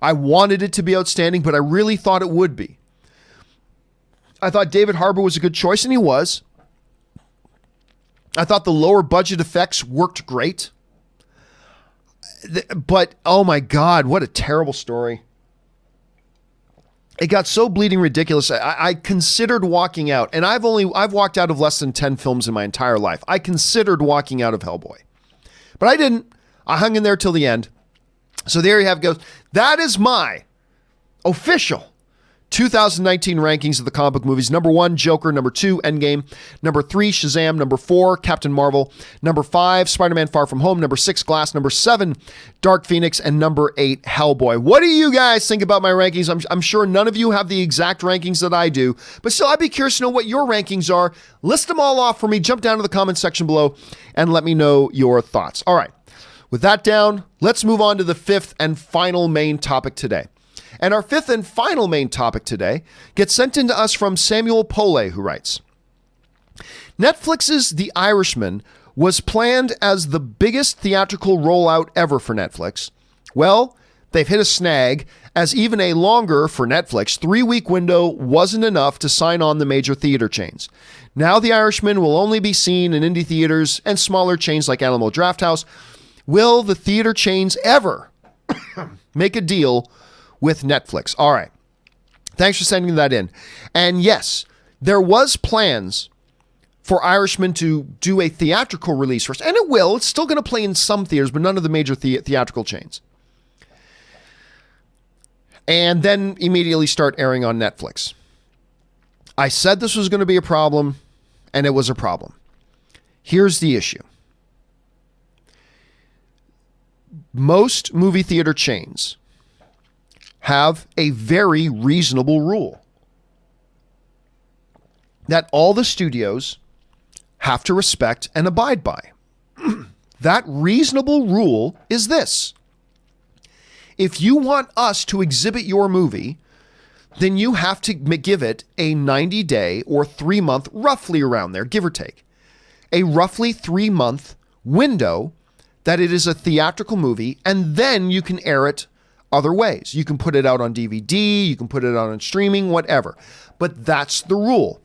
I wanted it to be outstanding, but I really thought it would be. I thought David Harbour was a good choice, and he was. I thought the lower budget effects worked great. But, oh my God, what a terrible story. It got so bleeding ridiculous. I considered walking out, and I've walked out of less than 10 films in my entire life. I considered walking out of Hellboy, but I didn't. I hung in there till the end. So there you have it goes. That is my official 2019 rankings of the comic book movies. Number 1, Joker. Number 2, Endgame. Number 3, Shazam. Number 4, Captain Marvel. Number 5, Spider-Man Far From Home. Number 6, Glass. Number 7, Dark Phoenix. And number 8, Hellboy. What do you guys think about my rankings? I'm sure none of you have the exact rankings that I do, but still, I'd be curious to know what your rankings are. List them all off for me. Jump down to the comment section below and let me know your thoughts. All right. With that down, let's move on to the 5th and final main topic today. And our 5th and final main topic today gets sent in to us from Samuel Pole, who writes, Netflix's The Irishman was planned as the biggest theatrical rollout ever for Netflix. Well, they've hit a snag, as even a longer, for Netflix, 3-week window wasn't enough to sign on the major theater chains. Now The Irishman will only be seen in indie theaters and smaller chains like Alamo Drafthouse. Will the theater chains ever make a deal with Netflix? All right. Thanks for sending that in. And yes, there was plans for Irishman to do a theatrical release first, and it will. It's still going to play in some theaters, but none of the major theatrical chains. And then immediately start airing on Netflix. I said this was going to be a problem, and it was a problem. Here's the issue. Most movie theater chains have a very reasonable rule that all the studios have to respect and abide by. That reasonable rule is this. If you want us to exhibit your movie, then you have to give it a 90-day or 3-month, roughly around there, give or take, a roughly 3-month window that it is a theatrical movie, and then you can air it other ways. You can put it out on DVD, you can put it out on streaming, whatever. But that's the rule.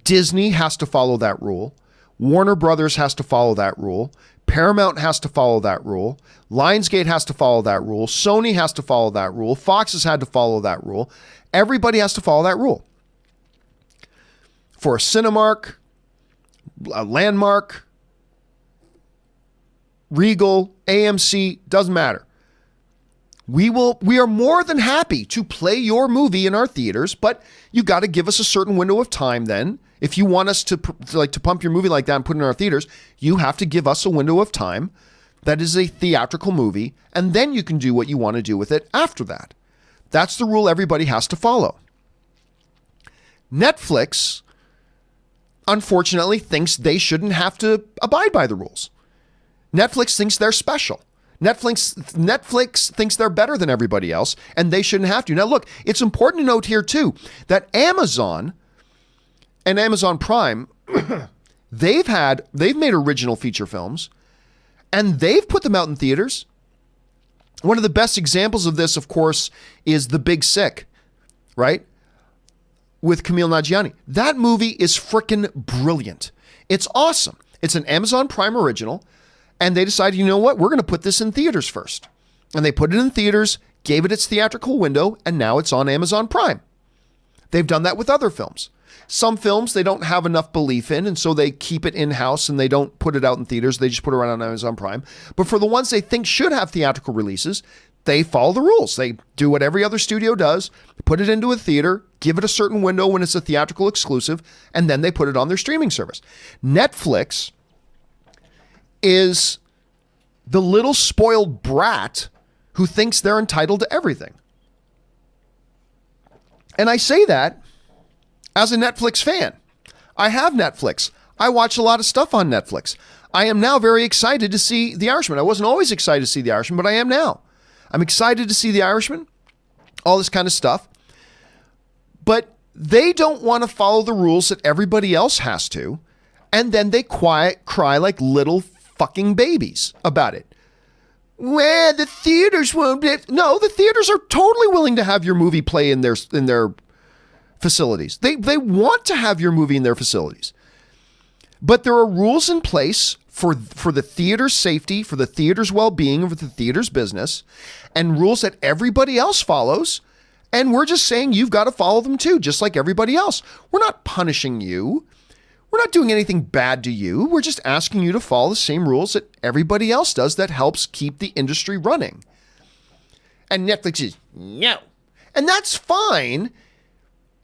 Disney has to follow that rule. Warner Brothers has to follow that rule. Paramount has to follow that rule. Lionsgate has to follow that rule. Sony has to follow that rule. Fox has had to follow that rule. Everybody has to follow that rule. For a Cinemark, a Landmark, Regal, AMC, doesn't matter. We are more than happy to play your movie in our theaters, but you got to give us a certain window of time then. If you want us to pump your movie like that and put it in our theaters, you have to give us a window of time that is a theatrical movie, and then you can do what you want to do with it after that. That's the rule everybody has to follow. Netflix, unfortunately, thinks they shouldn't have to abide by the rules. Netflix thinks they're special. Netflix thinks they're better than everybody else, and they shouldn't have to. Now, look, it's important to note here, too, that Amazon and Amazon Prime, they've made original feature films, and they've put them out in theaters. One of the best examples of this, of course, is The Big Sick, right? With Kumail Nanjiani. That movie is freaking brilliant. It's awesome. It's an Amazon Prime original. And they decided, you know what, we're going to put this in theaters first. And they put it in theaters, gave it its theatrical window, and now it's on Amazon Prime. They've done that with other films. Some films they don't have enough belief in, and so they keep it in-house and they don't put it out in theaters. They just put it right on Amazon Prime. But for the ones they think should have theatrical releases, they follow the rules. They do what every other studio does, put it into a theater, give it a certain window when it's a theatrical exclusive, and then they put it on their streaming service. Netflix is the little spoiled brat who thinks they're entitled to everything. And I say that as a Netflix fan. I have Netflix. I watch a lot of stuff on Netflix. I am now very excited to see The Irishman. I wasn't always excited to see The Irishman, but I am now. I'm excited to see The Irishman, all this kind of stuff. But they don't want to follow the rules that everybody else has to. And then they cry like little fucking babies about it. Well, the theaters won't. No, the theaters are totally willing to have your movie play in their facilities. They want to have your movie in their facilities. But there are rules in place for the theater's safety, for the theater's well-being, for the theater's business, and rules that everybody else follows. And we're just saying you've got to follow them too, just like everybody else. We're not punishing you. We're not doing anything bad to you. We're just asking you to follow the same rules that everybody else does that helps keep the industry running. And Netflix is, no. And that's fine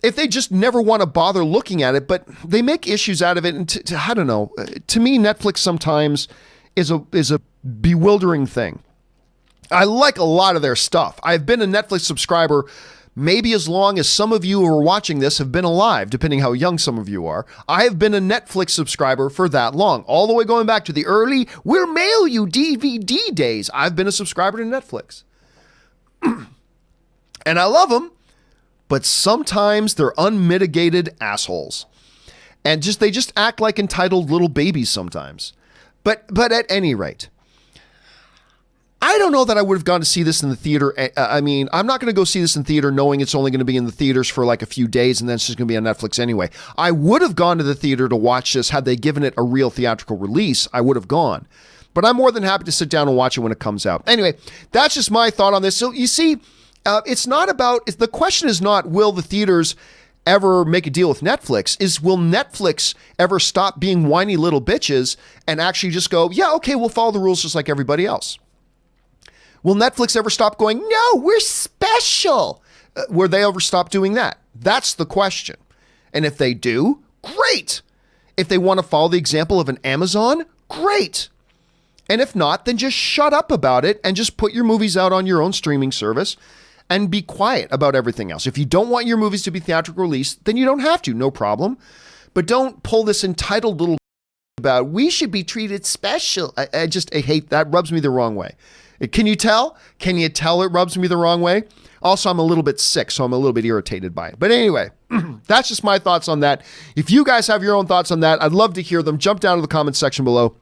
if they just never want to bother looking at it, but they make issues out of it. And I don't know. To me, Netflix sometimes is a bewildering thing. I like a lot of their stuff. I've been a Netflix subscriber maybe as long as some of you who are watching this have been alive, depending how young some of you are. I have been a Netflix subscriber for that long, all the way going back to the early, we'll mail you DVD days. I've been a subscriber to Netflix. And I love them, but sometimes they're unmitigated assholes. And they just act like entitled little babies sometimes. But at any rate, I don't know that I would have gone to see this in the theater. I mean, I'm not going to go see this in theater knowing it's only going to be in the theaters for like a few days and then it's just going to be on Netflix anyway. I would have gone to the theater to watch this had they given it a real theatrical release. I would have gone. But I'm more than happy to sit down and watch it when it comes out. Anyway, that's just my thought on this. So you see, it's not about, the question is not, will the theaters ever make a deal with Netflix? Will Netflix ever stop being whiny little bitches and actually just go, yeah, okay, we'll follow the rules just like everybody else? Will Netflix ever stop going, no, we're special? Will they ever stop doing that? That's the question. And if they do, great. If they want to follow the example of an Amazon, great. And if not, then just shut up about it and just put your movies out on your own streaming service and be quiet about everything else. If you don't want your movies to be theatrical released, then you don't have to, no problem. But don't pull this entitled little about, we should be treated special. I hate that. Rubs me the wrong way. Can you tell? Can you tell it rubs me the wrong way? Also, I'm a little bit sick, so I'm a little bit irritated by it. But anyway, that's just my thoughts on that. If you guys have your own thoughts on that, I'd love to hear them. Jump down to the comments section below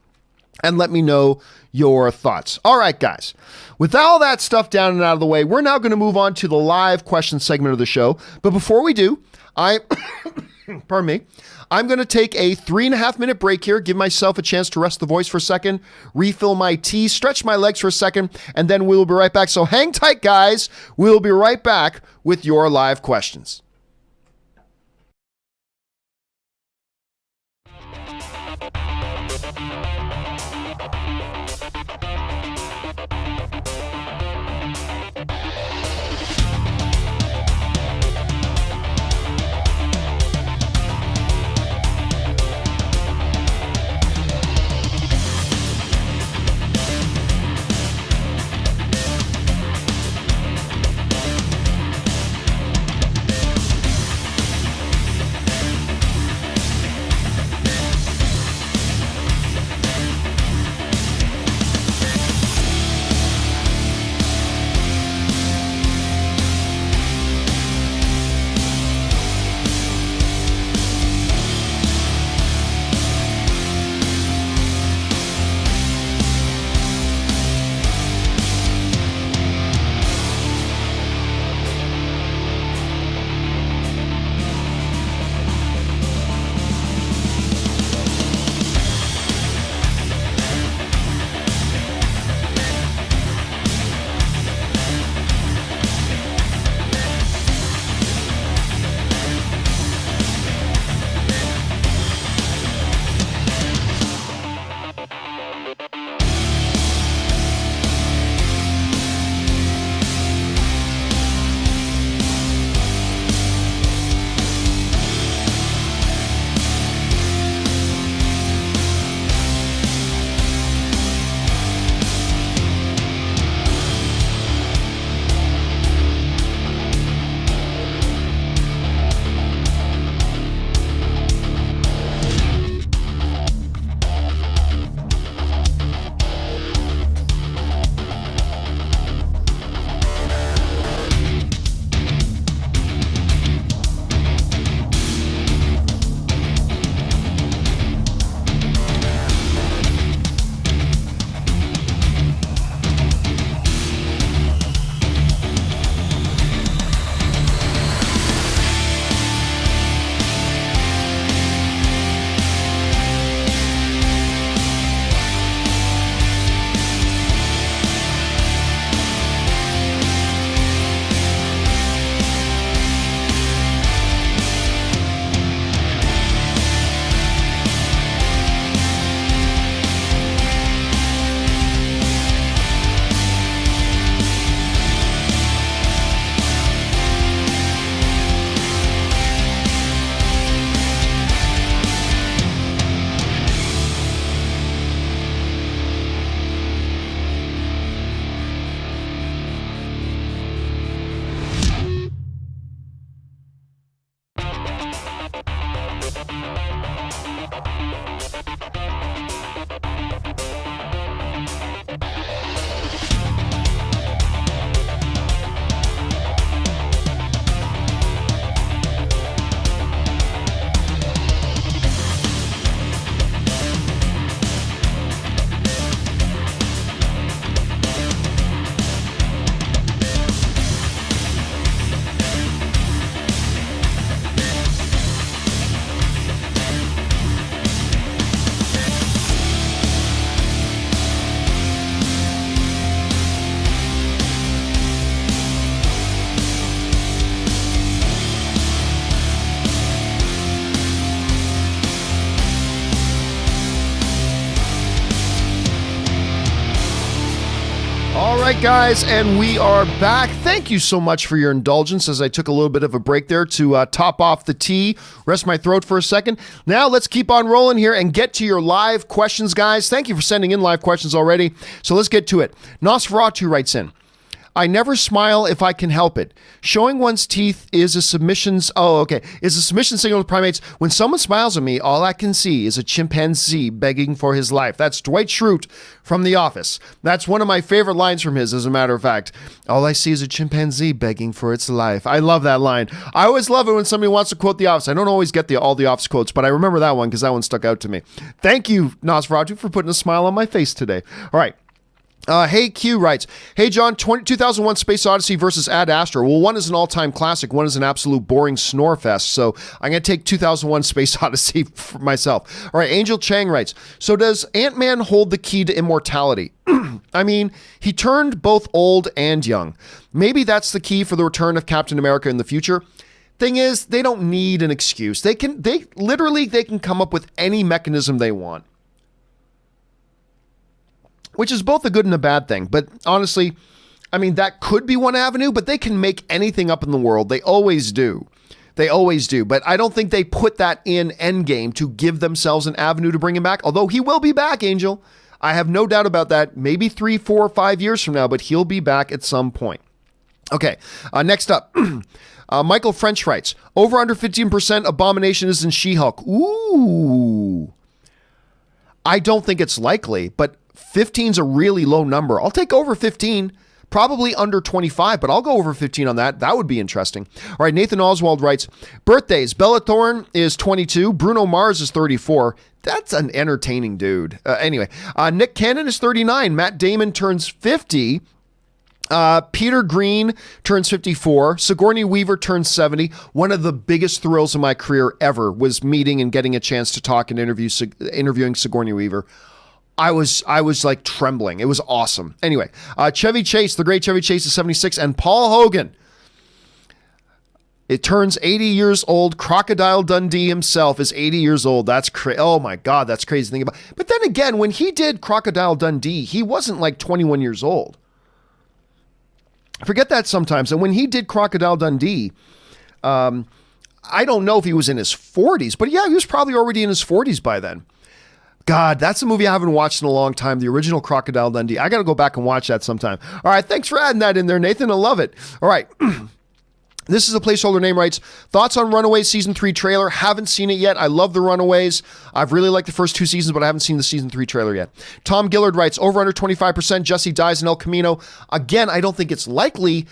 and let me know your thoughts. All right, guys. With all that stuff down and out of the way, we're now going to move on to the live question segment of the show. But before we do, pardon me, I'm going to take a 3.5 minute break here, give myself a chance to rest the voice for a second, refill my tea, stretch my legs for a second, and then we'll be right back. So hang tight, guys. We'll be right back with your live questions. right, guys, and we are back. Thank you so much for your indulgence as I took a little bit of a break there to top off the tea, rest my throat for a second. Now let's keep on rolling here and get to your live questions, guys. Thank you for sending in live questions already. So let's get to it. Nosferatu writes in, I never smile if I can help it. Showing one's teeth is a submission signal to primates. When someone smiles at me, all I can see is a chimpanzee begging for his life. That's Dwight Schrute from The Office. That's one of my favorite lines from his, as a matter of fact. All I see is a chimpanzee begging for its life. I love that line. I always love it when somebody wants to quote The Office. I don't always get all The Office quotes, but I remember that one because that one stuck out to me. Thank you, Nosferatu, for putting a smile on my face today. All right. Hey Q writes, hey John, 2001 Space Odyssey versus Ad Astra. Well, one is an all-time classic, one is an absolute boring snore fest, so I'm going to take 2001 Space Odyssey for myself. All right, Angel Chang writes, so does Ant-Man hold the key to immortality? I mean, he turned both old and young. Maybe that's the key for the return of Captain America in the future. Thing is, they don't need an excuse. They can come up with any mechanism they want, which is both a good and a bad thing. But honestly, I mean, that could be one avenue, but they can make anything up in the world. They always do. They always do. But I don't think they put that in Endgame to give themselves an avenue to bring him back. Although he will be back, Angel. I have no doubt about that. Maybe 3, 4, 5 years from now, but he'll be back at some point. Okay, next up. Michael French writes, over under 15% Abomination is in She-Hulk. Ooh. I don't think it's likely, but 15's a really low number. I'll take over 15, probably under 25, but I'll go over 15 on that. That would be interesting. All right, Nathan Oswald writes, birthdays, Bella Thorne is 22, Bruno Mars is 34. That's an entertaining dude. Anyway, Nick Cannon is 39, Matt Damon turns 50, Peter Green turns 54, Sigourney Weaver turns 70. One of the biggest thrills of my career ever was meeting and getting a chance to talk and interviewing Sigourney Weaver. I was like trembling. It was awesome. Anyway, Chevy Chase, the great Chevy Chase is 76, and Paul Hogan, it turns 80 years old. Crocodile Dundee himself is 80 years old. That's crazy. Oh my God, that's crazy to think about. But then again, when he did Crocodile Dundee, he wasn't like 21 years old. I forget that sometimes. And when he did Crocodile Dundee, I don't know if he was in his 40s, but yeah, he was probably already in his 40s by then. God, that's a movie I haven't watched in a long time. The original Crocodile Dundee. I got to go back and watch that sometime. All right. Thanks for adding that in there, Nathan. I love it. All right. This is a placeholder name writes, thoughts on Runaways season 3 trailer. Haven't seen it yet. I love the Runaways. I've really liked the first 2 seasons, but I haven't seen the season 3 trailer yet. Tom Gillard writes, over under 25%. Jesse dies in El Camino. Again, I don't think it's likely,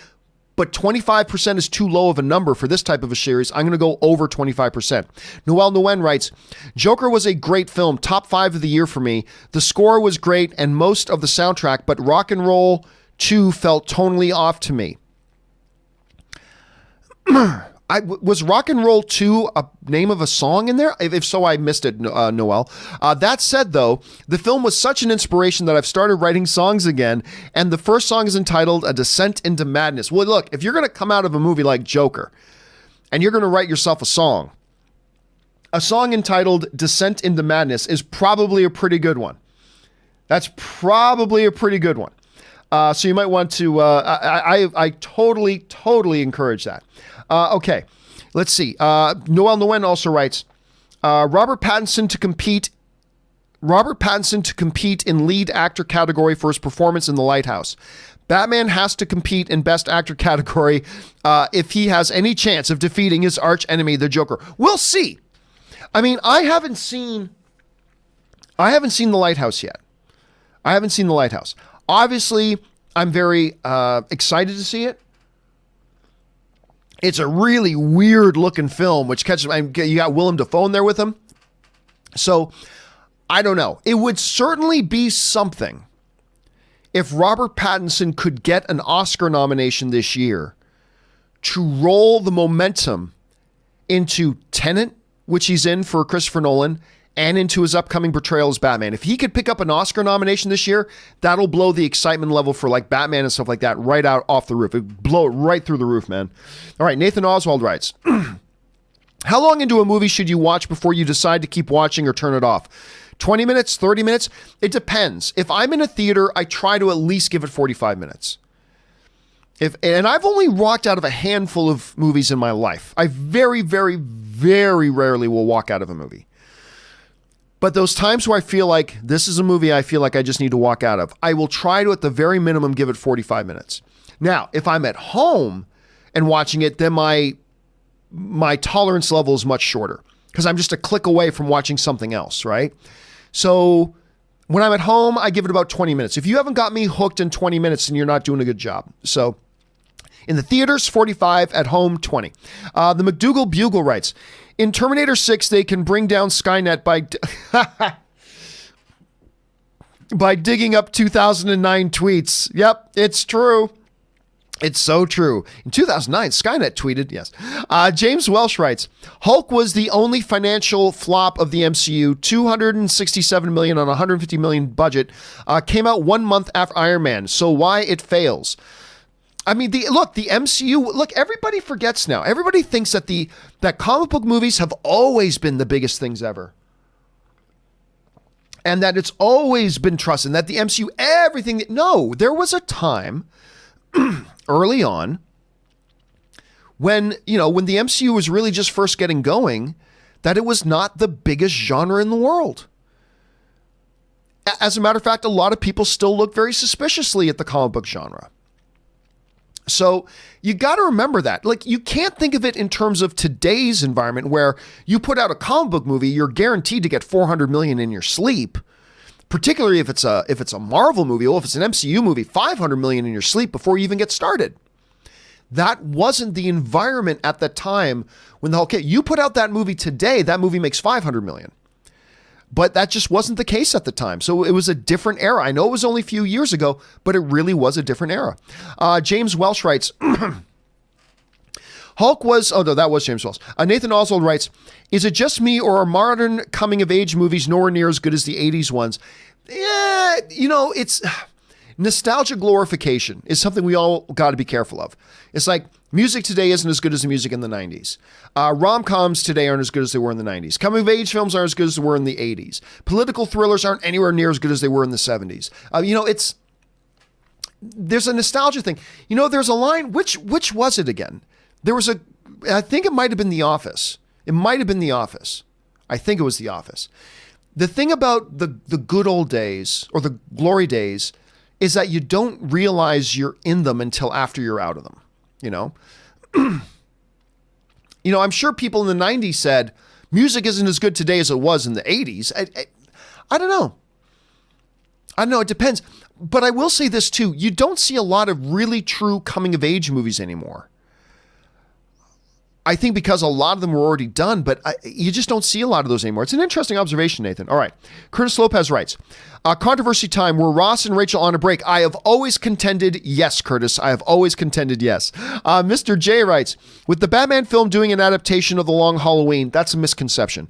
but 25% is too low of a number for this type of a series. I'm going to go over 25%. Noel Nguyen writes, Joker was a great film, top 5 of the year for me. The score was great and most of the soundtrack, but Rock and Roll 2 felt tonally off to me. Was Rock and Roll 2 a name of a song in there? If so, I missed it, Noel. That said, though, the film was such an inspiration that I've started writing songs again, and the first song is entitled A Descent into Madness. Well, look, if you're going to come out of a movie like Joker, and you're going to write yourself a song entitled Descent into Madness is probably a pretty good one. That's probably a pretty good one. So you might want to, I totally encourage that. Okay, let's see. Noel Nguyen also writes, Robert Pattinson to compete in lead actor category for his performance in The Lighthouse. Batman has to compete in best actor category if he has any chance of defeating his arch enemy, the Joker. We'll see. I mean, I haven't seen The Lighthouse yet. I haven't seen The Lighthouse. Obviously, I'm very excited to see it. It's a really weird looking film, which catches you got Willem Dafoe in there with him. So I don't know. It would certainly be something if Robert Pattinson could get an Oscar nomination this year to roll the momentum into Tenet, which he's in for Christopher Nolan, and into his upcoming portrayal as Batman. If he could pick up an Oscar nomination this year, that'll blow the excitement level for like Batman and stuff like that right out off the roof. It'd blow it right through the roof, man. All right, Nathan Oswald writes, how long into a movie should you watch before you decide to keep watching or turn it off? 20 minutes, 30 minutes. It depends. If I'm in a theater, I try to at least give it 45 minutes. And I've only walked out of a handful of movies in my life. I very, very, very rarely will walk out of a movie. But those times where I feel like this is a movie I feel like I just need to walk out of, I will try to, at the very minimum, give it 45 minutes. Now, if I'm at home and watching it, then my tolerance level is much shorter because I'm just a click away from watching something else, right? So when I'm at home, I give it about 20 minutes. If you haven't got me hooked in 20 minutes, then you're not doing a good job. So in the theaters, 45, at home, 20. The McDougal Bugle writes, in Terminator 6, they can bring down Skynet by digging up 2009 tweets. Yep, it's true. It's so true. In 2009, Skynet tweeted, yes. James Welsh writes, Hulk was the only financial flop of the MCU, $267 million on a $150 million budget, came out 1 month after Iron Man, so why it fails? I mean, the MCU, everybody forgets now. Everybody thinks that comic book movies have always been the biggest things ever. And that it's always been trusted, that the MCU, everything. No, there was a time early on when the MCU was really just first getting going, that it was not the biggest genre in the world. As a matter of fact, a lot of people still look very suspiciously at the comic book genre. So you got to remember that. You can't think of it in terms of today's environment where you put out a comic book movie, you're guaranteed to get 400 million in your sleep. Particularly if it's a Marvel movie or if it's an MCU movie, 500 million in your sleep before you even get started. That wasn't the environment at the time when you put out that movie today, that movie makes 500 million. But that just wasn't the case at the time. So it was a different era. I know it was only a few years ago, but it really was a different era. James Welsh writes, Hulk was, oh no, that was James Welsh. Nathan Oswald writes, is it just me or are modern coming of age movies nowhere near as good as the 80s ones? Yeah, it's nostalgia glorification is something we all got to be careful of. It's like music today isn't as good as the music in the 90s. Rom-coms today aren't as good as they were in the 90s. Coming of age films aren't as good as they were in the 80s. Political thrillers aren't anywhere near as good as they were in the 70s. There's a nostalgia thing. There's a line, which was it again? I think it might have been The Office. It might have been The Office. I think it was The Office. The thing about the good old days or the glory days is that you don't realize you're in them until after you're out of them, I'm sure people in the 90s said, music isn't as good today as it was in the 80s. I don't know. It depends. But I will say this too. You don't see a lot of really true coming of age movies anymore. I think because a lot of them were already done, but you just don't see a lot of those anymore. It's an interesting observation, Nathan. All right. Curtis Lopez writes, controversy time, were Ross and Rachel on a break? I have always contended yes, Curtis. I have always contended yes. Mr. J writes, with the Batman film doing an adaptation of The Long Halloween, that's a misconception.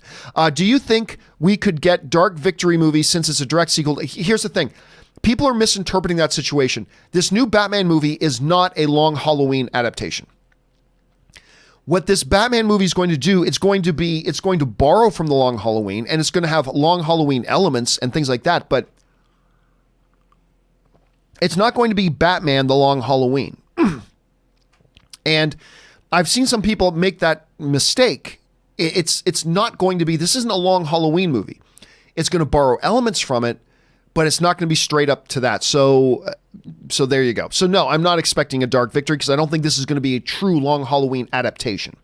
Do you think we could get Dark Victory movies since it's a direct sequel? Here's the thing. People are misinterpreting that situation. This new Batman movie is not a Long Halloween adaptation. What this Batman movie is going to do, it's going to borrow from The Long Halloween, and it's going to have Long Halloween elements and things like that, but it's not going to be Batman The Long Halloween. And I've seen some people make that mistake. It's not going to be, this isn't a Long Halloween movie. It's going to borrow elements from it, but it's not going to be straight up to that. So there you go. So no, I'm not expecting a Dark Victory because I don't think this is going to be a true Long Halloween adaptation.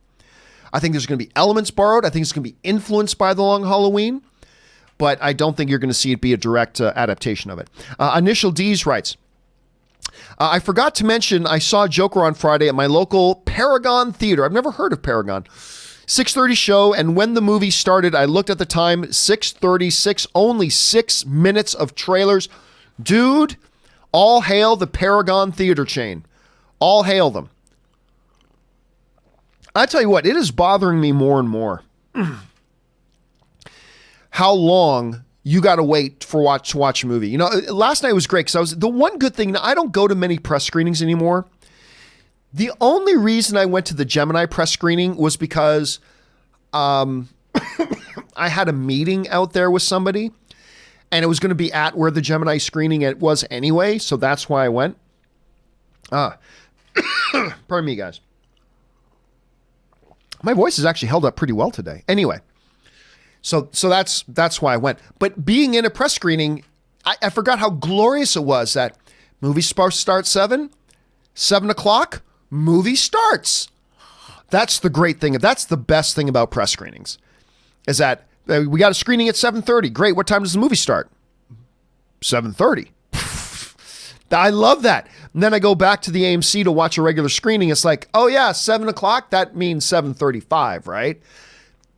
I think there's going to be elements borrowed. I think it's going to be influenced by The Long Halloween, but I don't think you're going to see it be a direct adaptation of it. Initial D's writes, I forgot to mention I saw Joker on Friday at my local Paragon Theater. I've never heard of Paragon. 6:30 show, and when the movie started, I looked at the time, 6:36, only 6 minutes of trailers. Dude, all hail the Paragon Theater chain. All hail them. I tell you what, it is bothering me more and more how long you got to wait to watch a movie. Last night was great because the one good thing, I don't go to many press screenings anymore. The only reason I went to the Gemini press screening was because I had a meeting out there with somebody, and it was going to be at where the Gemini screening it was anyway, so that's why I went. Pardon me, guys. My voice has actually held up pretty well today. Anyway, so that's why I went. But being in a press screening, I forgot how glorious it was that movie starts 7 o'clock, movie starts. That's the great thing. That's the best thing about press screenings, is that we got a screening at 7:30. Great. What time does the movie start? 7:30. I love that. And then I go back to the AMC to watch a regular screening. It's like, oh yeah, 7 o'clock. That means 7:35, right?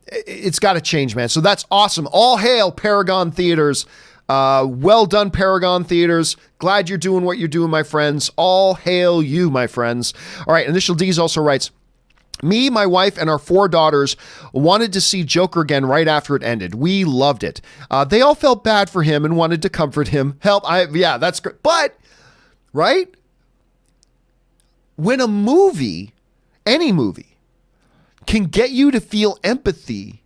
It's got to change, man. So that's awesome. All hail Paragon Theaters. Well done, Paragon Theaters. Glad you're doing what you're doing, my friends. All hail you, my friends. All right. Initial D's also writes, me, my wife, and our 4 daughters wanted to see Joker again right after it ended. We loved it. They all felt bad for him and wanted to comfort him. Yeah, that's great. But, right? When a movie, any movie, can get you to feel empathy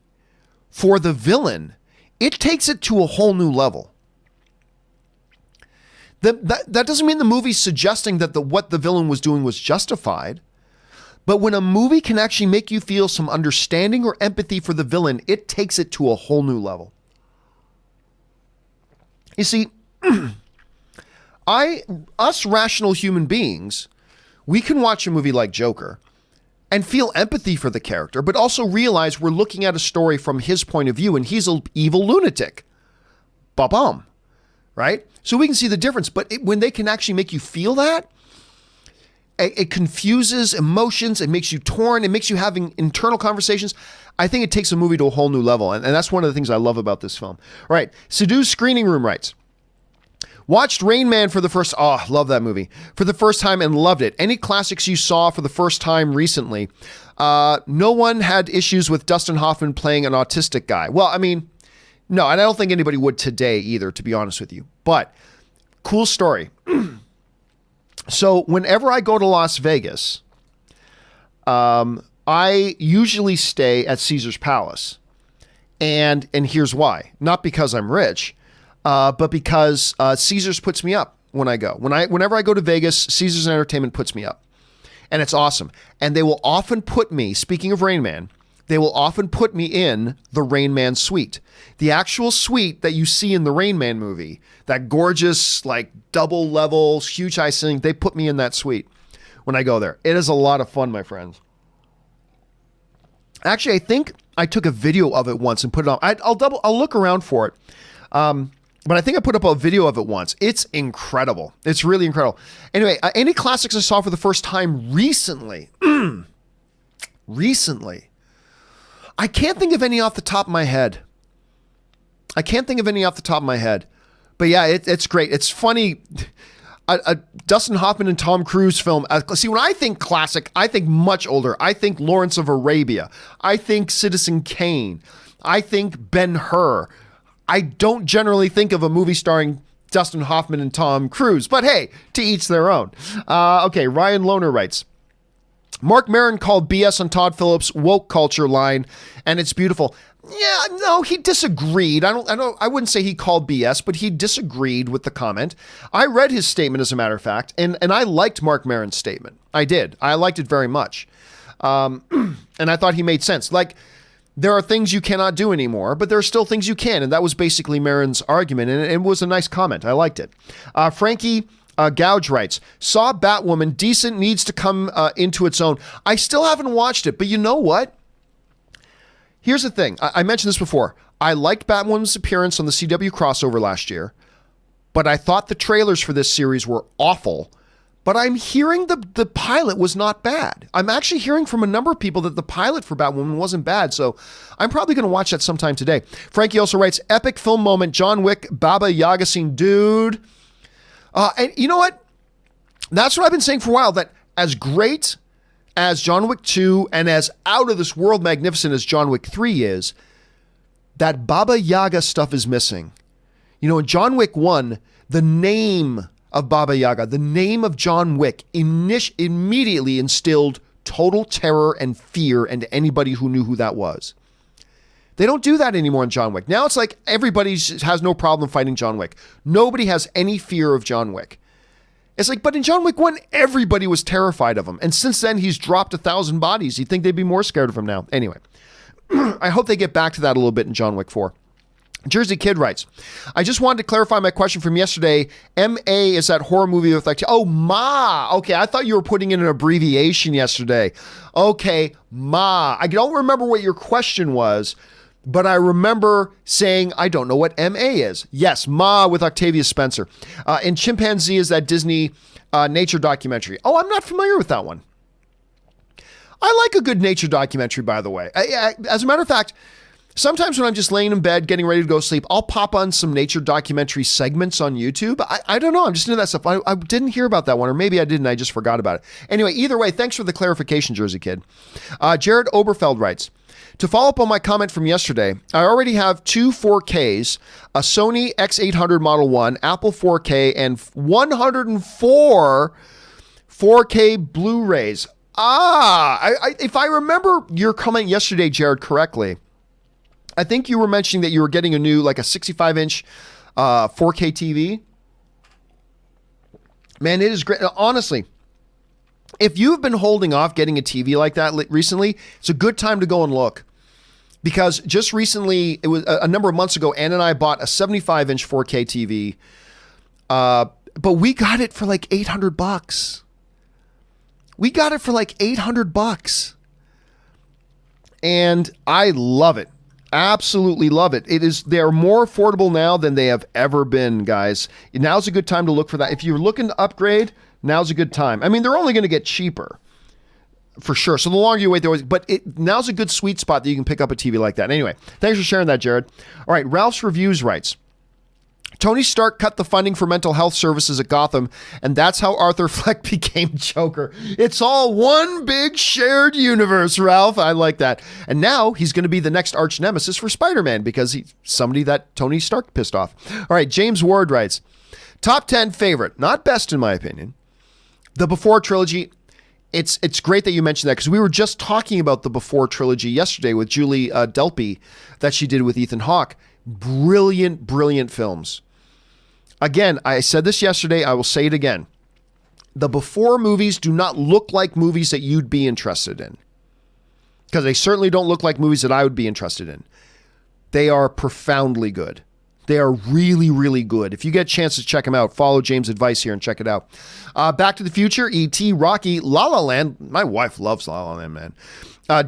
for the villain, it takes it to a whole new level. That doesn't mean the movie's suggesting that what the villain was doing was justified. But when a movie can actually make you feel some understanding or empathy for the villain, it takes it to a whole new level. You see, us rational human beings, we can watch a movie like Joker and feel empathy for the character, but also realize we're looking at a story from his point of view and he's an evil lunatic. Ba-bum. Right? So we can see the difference. But when they can actually make you feel that, it confuses emotions. It makes you torn. It makes you having internal conversations. I think it takes a movie to a whole new level. And that's one of the things I love about this film. All right. Seduce Screening Room writes, watched Rain Man for the first, love that movie, for the first time and loved it. Any classics you saw for the first time recently? No one had issues with Dustin Hoffman playing an autistic guy. Well, I mean, no, and I don't think anybody would today either, to be honest with you. But cool story. So whenever I go to Las Vegas, I usually stay at Caesar's Palace. And here's why. Not because I'm rich, but because Caesar's puts me up when I go. Whenever I go to Vegas, Caesar's Entertainment puts me up. And it's awesome. And they will often put me, speaking of Rain Man, they will often put me in the Rain Man suite. The actual suite that you see in the Rain Man movie, that gorgeous, like double level, huge high ceiling, they put me in that suite when I go there. It is a lot of fun, my friends. Actually, I think I took a video of it once and put it on. I'll look around for it. But I think I put up a video of it once. It's incredible. It's really incredible. Anyway, any classics I saw for the first time recently? Recently. I can't think of any off the top of my head. But yeah, it's great. It's funny. A Dustin Hoffman and Tom Cruise film. See, when I think classic, I think much older. I think Lawrence of Arabia. I think Citizen Kane. I think Ben-Hur. I don't generally think of a movie starring Dustin Hoffman and Tom Cruise, but hey, to each their own. Okay, Ryan Lohner writes, Mark Maron called BS on Todd Phillips' woke culture line, and it's beautiful. Yeah, no, he disagreed. I wouldn't say he called BS, but he disagreed with the comment. I read his statement, as a matter of fact, and I liked Mark Maron's statement. I did. I liked it very much. And I thought he made sense. Like, there are things you cannot do anymore, but there are still things you can. And that was basically Maron's argument. And it was a nice comment. I liked it. Frankie Gouge writes, saw Batwoman, decent, needs to come into its own. I still haven't watched it, but you know what? Here's the thing. I mentioned this before. I liked Batwoman's appearance on the CW crossover last year, but I thought the trailers for this series were awful. But I'm hearing the pilot was not bad. I'm actually hearing from a number of people that the pilot for Batwoman wasn't bad. So I'm probably going to watch that sometime today. Frankie also writes, epic film moment, John Wick, Baba Yaga scene, dude. And you know what? That's what I've been saying for a while, that as great as John Wick 2 and as out of this world magnificent as John Wick 3 is, that Baba Yaga stuff is missing. You know, in John Wick 1, the name of Baba Yaga, the name of John Wick, immediately instilled total terror and fear into anybody who knew who that was. They don't do that anymore in John Wick. Now it's like everybody has no problem fighting John Wick. Nobody has any fear of John Wick. It's like, but in John Wick 1, everybody was terrified of him. And since then, he's dropped 1,000 bodies. You'd think they'd be more scared of him now. Anyway, I hope they get back to that a little bit in John Wick 4. Jersey Kid writes, I just wanted to clarify my question from yesterday. M.A. is that horror movie with like, oh, Ma. Okay, I thought you were putting in an abbreviation yesterday. Okay, Ma. I don't remember what your question was, but I remember saying, I don't know what M.A. is. Yes, Ma with Octavia Spencer. And Chimpanzee is that Disney nature documentary. Oh, I'm not familiar with that one. I like a good nature documentary, by the way. As a matter of fact, sometimes when I'm just laying in bed, getting ready to go sleep, I'll pop on some nature documentary segments on YouTube. I don't know. I'm just into that stuff. I didn't hear about that one, or maybe I didn't. I just forgot about it. Anyway, either way, thanks for the clarification, Jersey Kid. Jared Oberfeld writes, to follow up on my comment from yesterday, I already have two 4Ks, a Sony X800 Model 1, Apple 4K, and 104 4K Blu-rays. If I remember your comment yesterday, Jared, correctly, I think you were mentioning that you were getting a new, like a 65-inch 4K TV. Man, it is great. Honestly, if you've been holding off getting a TV like that recently, it's a good time to go and look. Because just recently, it was a number of months ago, Ann and I bought a 75-inch 4K TV. But we got it for like $800. We got it for like $800. And I love it. Absolutely love it. They're more affordable now than they have ever been, guys. Now's a good time to look for that. If you're looking to upgrade, now's a good time. I mean, they're only going to get cheaper for sure. So the longer you wait, now's a good sweet spot that you can pick up a TV like that. Anyway, thanks for sharing that, Jared. All right, Ralph's Reviews writes, Tony Stark cut the funding for mental health services at Gotham, and that's how Arthur Fleck became Joker. It's all one big shared universe, Ralph. I like that. And now he's going to be the next arch nemesis for Spider-Man because he's somebody that Tony Stark pissed off. All right, James Ward writes, top 10 favorite, not best in my opinion, the Before trilogy. It's great that you mentioned that because we were just talking about the Before trilogy yesterday with Julie Delpy that she did with Ethan Hawke. Brilliant, brilliant films. Again, I said this yesterday. I will say it again. The Before movies do not look like movies that you'd be interested in because they certainly don't look like movies that I would be interested in. They are profoundly good. They are really, really good. If you get a chance to check them out, follow James' advice here and check it out. Back to the Future, E.T., Rocky, La La Land. My wife loves La La Land, man.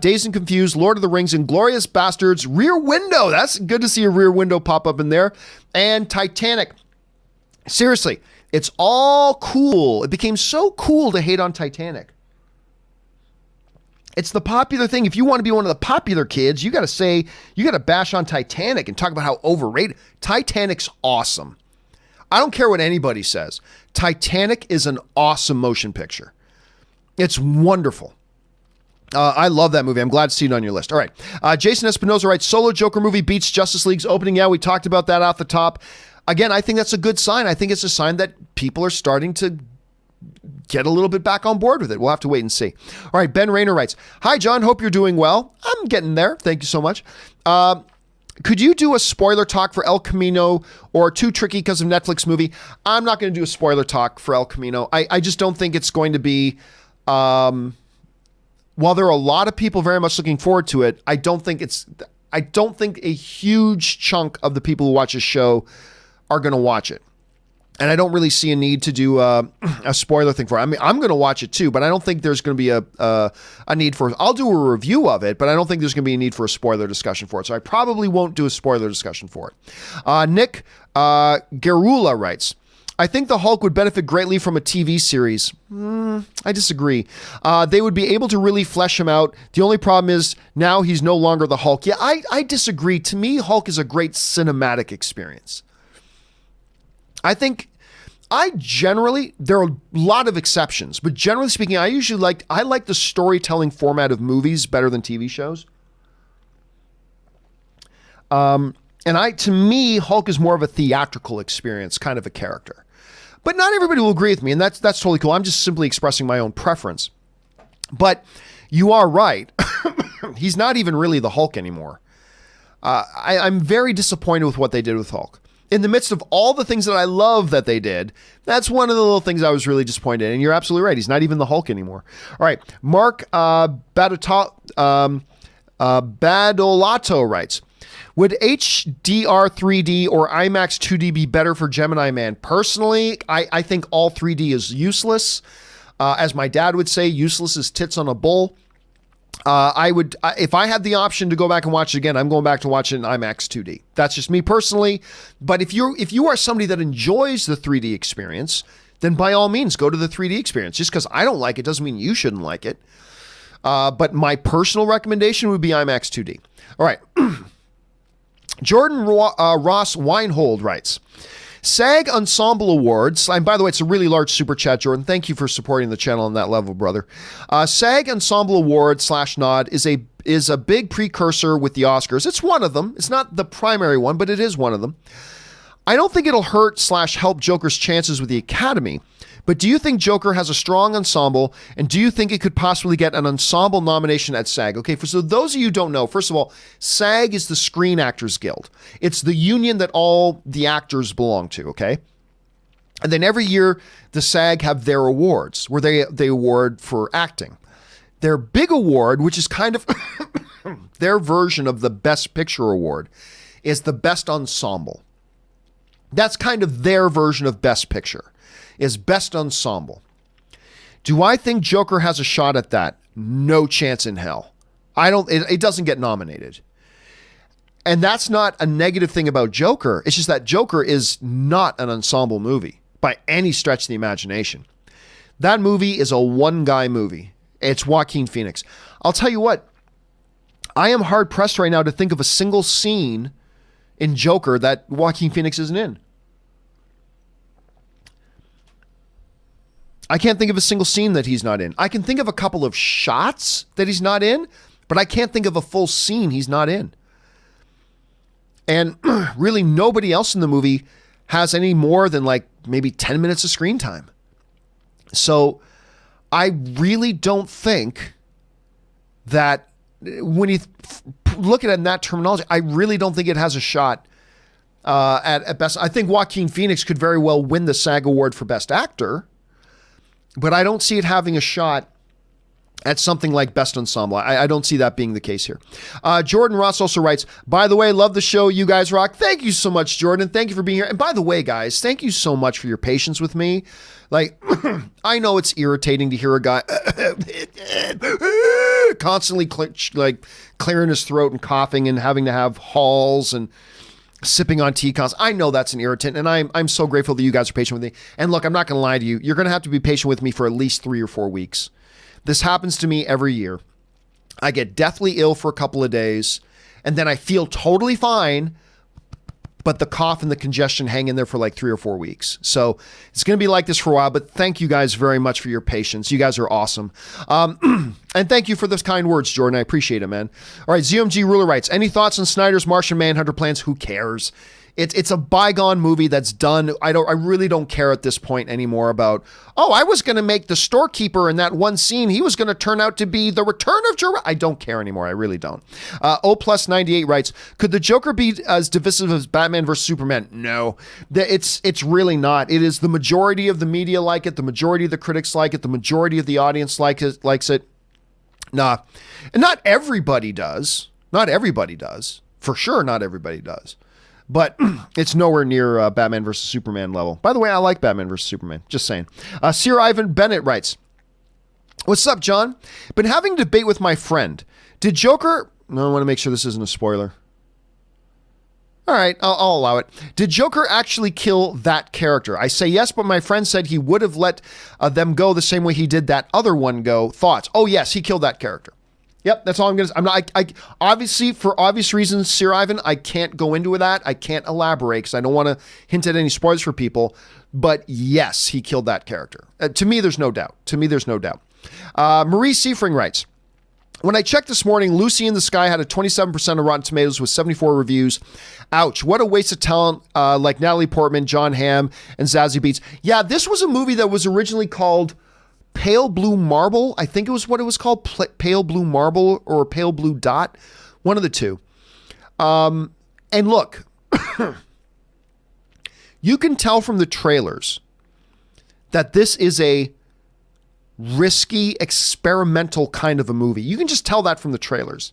Dazed and Confused, Lord of the Rings, Inglourious Bastards, Rear Window. That's good to see a Rear Window pop up in there. And Titanic. Seriously, it's all cool. It became so cool to hate on Titanic. It's the popular thing. If you want to be one of the popular kids, you got to bash on Titanic and talk about how overrated. Titanic's awesome. I don't care what anybody says. Titanic is an awesome motion picture. It's wonderful. I love that movie. I'm glad to see it on your list. All right. Jason Espinoza writes, Solo Joker movie beats Justice League's opening. Yeah, we talked about that off the top. Again, I think that's a good sign. I think it's a sign that people are starting to get a little bit back on board with it. We'll have to wait and see. All right, Ben Rayner writes, hi, John. Hope you're doing well. I'm getting there. Thank you so much. Could you do a spoiler talk for El Camino or Too Tricky because of Netflix movie? I'm not going to do a spoiler talk for El Camino. I just don't think it's going to be... while there are a lot of people very much looking forward to it, I don't think a huge chunk of the people who watch this show are going to watch it. And I don't really see a need to do a spoiler thing for it. I mean, I'm going to watch it too, but I don't think there's going to be a need for... I'll do a review of it, but I don't think there's going to be a need for a spoiler discussion for it. So I probably won't do a spoiler discussion for it. Nick Garula writes, I think the Hulk would benefit greatly from a TV series. I disagree. They would be able to really flesh him out. The only problem is now he's no longer the Hulk. Yeah, I disagree. To me, Hulk is a great cinematic experience. I think there are a lot of exceptions, but generally speaking, I like the storytelling format of movies better than TV shows. And to me, Hulk is more of a theatrical experience, kind of a character. But not everybody will agree with me, and that's totally cool. I'm just simply expressing my own preference. But you are right. He's not even really the Hulk anymore. I'm very disappointed with what they did with Hulk. In the midst of all the things that I love that they did, that's one of the little things I was really disappointed in. And you're absolutely right. He's not even the Hulk anymore. All right. Mark Badolato writes, would HDR 3D or IMAX 2D be better for Gemini Man? Personally, I think all 3D is useless. As my dad would say, useless as tits on a bull. If I had the option to go back and watch it again, I'm going back to watch it in IMAX 2D. That's just me personally. But if you are somebody that enjoys the 3D experience, then by all means, go to the 3D experience. Just because I don't like it doesn't mean you shouldn't like it. But my personal recommendation would be IMAX 2D. All right. Jordan Ross Weinhold writes, SAG Ensemble Awards, and by the way, it's a really large super chat, Jordan. Thank you for supporting the channel on that level, brother. SAG Ensemble Award / nod is a big precursor with the Oscars. It's one of them. It's not the primary one, but it is one of them. I don't think it'll hurt / help Joker's chances with the Academy, but do you think Joker has a strong ensemble, and do you think it could possibly get an ensemble nomination at SAG? Okay, so those of you who don't know, first of all, SAG is the Screen Actors Guild. It's the union that all the actors belong to, okay? And then every year, the SAG have their awards, where they award for acting. Their big award, which is kind of their version of the Best Picture Award, is the Best Ensemble. That's kind of their version of Best Picture. Is Best Ensemble. Do I think Joker has a shot at that? No chance in hell. It doesn't get nominated. And that's not a negative thing about Joker. It's just that Joker is not an ensemble movie by any stretch of the imagination. That movie is a one-guy movie. It's Joaquin Phoenix. I'll tell you what, I am hard-pressed right now to think of a single scene in Joker that Joaquin Phoenix isn't in. I can't think of a single scene that he's not in. I can think of a couple of shots that he's not in, but I can't think of a full scene he's not in. And really nobody else in the movie has any more than like maybe 10 minutes of screen time. So I really don't think that when you look at it in that terminology, I really don't think it has a shot at best. I think Joaquin Phoenix could very well win the SAG Award for Best Actor, but I don't see it having a shot at something like Best Ensemble. I don't see that being the case here. Jordan Ross also writes, by the way, love the show. You guys rock. Thank you so much, Jordan. Thank you for being here. And by the way, guys, thank you so much for your patience with me. Like, I know it's irritating to hear a guy constantly clearing his throat and coughing and having to have halls and sipping on tea cons. I know that's an irritant, and I'm so grateful that you guys are patient with me. And look, I'm not going to lie to you. You're going to have to be patient with me for at least 3 or 4 weeks. This happens to me every year. I get deathly ill for a couple of days, and then I feel totally fine, but the cough and the congestion hang in there for like 3 or 4 weeks. So it's going to be like this for a while, but thank you guys very much for your patience. You guys are awesome. And thank you for those kind words, Jordan. I appreciate it, man. All right, ZMG Ruler writes, any thoughts on Snyder's Martian Manhunter plans? Who cares? It's a bygone movie that's done. I really don't care at this point anymore about, I was going to make the storekeeper in that one scene. He was going to turn out to be the return of Jor. I don't care anymore. I really don't. O+98 writes, could the Joker be as divisive as Batman versus Superman? No, it's really not. It is the majority of the media like it. The majority of the critics like it. The majority of the audience likes it. Nah, and not everybody does. Not everybody does. For sure, not everybody does. But it's nowhere near Batman versus Superman level. By the way, I like Batman versus Superman. Just saying. Sir Ivan Bennett writes, what's up, John? Been having a debate with my friend. Did Joker... No, I want to make sure this isn't a spoiler. All right, I'll allow it. Did Joker actually kill that character? I say yes, but my friend said he would have let them go the same way he did that other one go. Thoughts? Oh, yes, he killed that character. Yep, that's all I'm going to say. I'm not, I obviously, for obvious reasons, Sir Ivan, I can't go into that. I can't elaborate because I don't want to hint at any spoilers for people. But yes, he killed that character. To me, there's no doubt. Marie Seifring writes, when I checked this morning, Lucy in the Sky had a 27% of Rotten Tomatoes with 74 reviews. Ouch, what a waste of talent like Natalie Portman, John Hamm, and Zazie Beetz. Yeah, this was a movie that was originally called Pale Blue Marble. I think it was what it was called, Pale Blue Marble or Pale Blue Dot, one of the two. And look, you can tell from the trailers that this is a risky, experimental kind of a movie. You can just tell that from the trailers.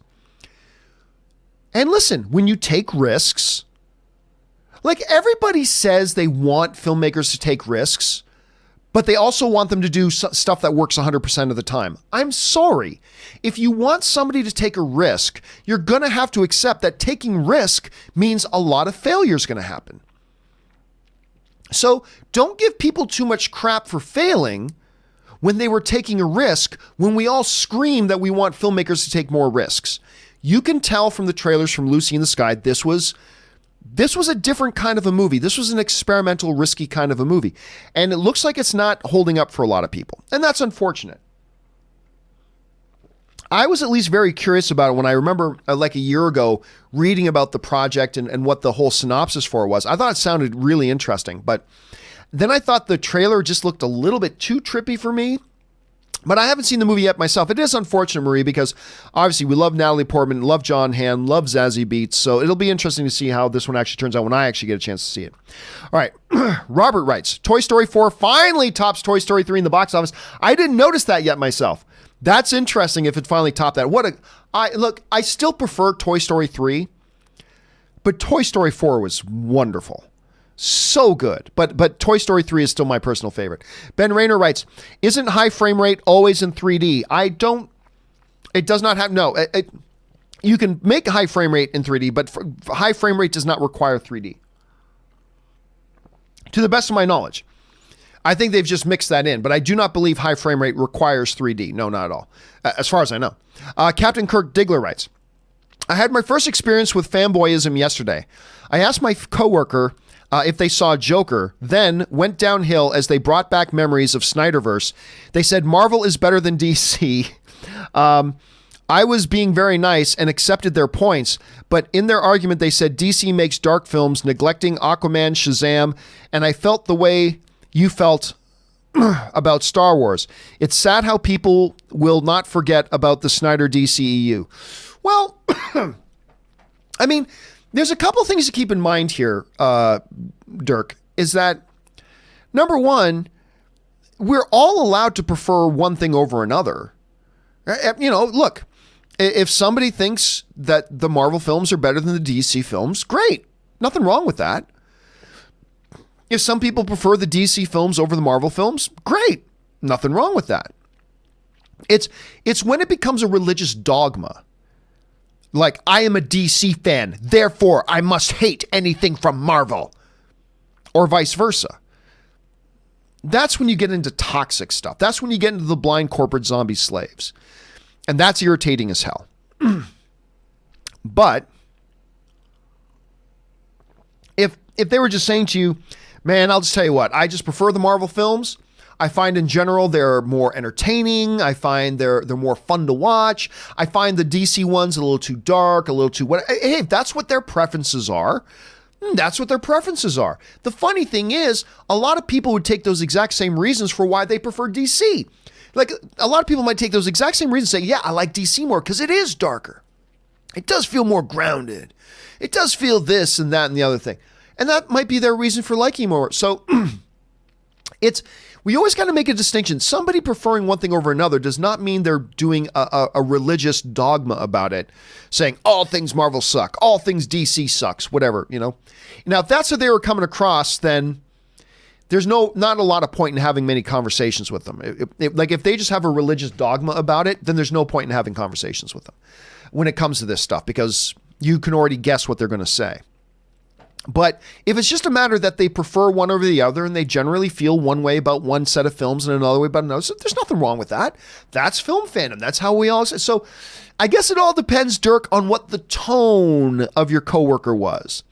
And listen, when you take risks, like everybody says they want filmmakers to take risks, but they also want them to do stuff that works 100% of the time. I'm sorry. If you want somebody to take a risk, you're going to have to accept that taking risk means a lot of failure is going to happen. So don't give people too much crap for failing when they were taking a risk, when we all scream that we want filmmakers to take more risks. You can tell from the trailers from Lucy in the Sky, this was a different kind of a movie. This was an experimental, risky kind of a movie. And it looks like it's not holding up for a lot of people. And that's unfortunate. I was at least very curious about it when I remember like a year ago reading about the project and what the whole synopsis for it was. I thought it sounded really interesting, but then I thought the trailer just looked a little bit too trippy for me. But I haven't seen the movie yet myself. It is unfortunate, Marie, because obviously we love Natalie Portman, love John Hamm, love Zazie Beetz. So it'll be interesting to see how this one actually turns out when I actually get a chance to see it. All right. Robert writes, Toy Story 4 finally tops Toy Story 3 in the box office. I didn't notice that yet myself. That's interesting if it finally topped that. Look, I still prefer Toy Story 3, but Toy Story 4 was wonderful. So good. But Toy Story 3 is still my personal favorite. Ben Rayner writes, isn't high frame rate always in 3D? It does not have, no. You can make a high frame rate in 3D, but high frame rate does not require 3D. To the best of my knowledge. I think they've just mixed that in, but I do not believe high frame rate requires 3D. No, not at all. As far as I know. Captain Kirk Diggler writes, I had my first experience with fanboyism yesterday. I asked my coworker if they saw Joker, then went downhill as they brought back memories of Snyderverse. They said Marvel is better than DC. I was being very nice and accepted their points, but in their argument they said DC makes dark films, neglecting Aquaman, Shazam, and I felt the way you felt about Star Wars. It's sad how people will not forget about the Snyder DCEU. Well, I mean, there's a couple things to keep in mind here, Dirk, is that, number one, we're all allowed to prefer one thing over another. Look, if somebody thinks that the Marvel films are better than the DC films, great. Nothing wrong with that. If some people prefer the DC films over the Marvel films, great. Nothing wrong with that. It's when it becomes a religious dogma. Like, I am a DC fan, therefore I must hate anything from Marvel. Or vice versa. That's when you get into toxic stuff. That's when you get into the blind corporate zombie slaves. And that's irritating as hell. But if they were just saying to you, man, I'll just tell you what, I just prefer the Marvel films. I find in general they're more entertaining. I find they're more fun to watch. I find the DC ones a little too dark, a little too what. Hey, if that's what their preferences are, that's what their preferences are. The funny thing is, a lot of people would take those exact same reasons for why they prefer DC. Like, a lot of people might take those exact same reasons and say, yeah, I like DC more because it is darker. It does feel more grounded. It does feel this and that and the other thing. And that might be their reason for liking more. So we always got to make a distinction. Somebody preferring one thing over another does not mean they're doing a religious dogma about it, saying all things Marvel suck, all things DC sucks, whatever, Now, if that's what they were coming across, then there's not a lot of point in having many conversations with them. If they just have a religious dogma about it, then there's no point in having conversations with them when it comes to this stuff, because you can already guess what they're going to say. But if it's just a matter that they prefer one over the other and they generally feel one way about one set of films and another way about another, so there's nothing wrong with that. That's film fandom. That's how we all say. So I guess it all depends, Dirk, on what the tone of your coworker was.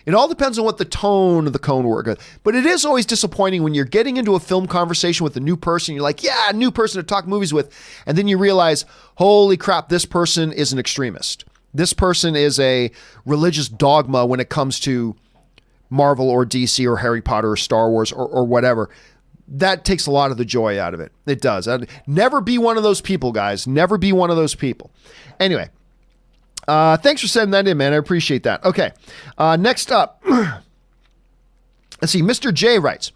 It all depends on what the tone of the coworker was. But it is always disappointing when you're getting into a film conversation with a new person. You're like, yeah, a new person to talk movies with. And then you realize, holy crap, this person is an extremist. This person is a religious dogma when it comes to Marvel or DC or Harry Potter or Star Wars or whatever. That takes a lot of the joy out of it. It does. Never be one of those people, guys. Never be one of those people. Anyway, Thanks for sending that in, man. I appreciate that. Okay. Next up, let's see. Mr. J writes,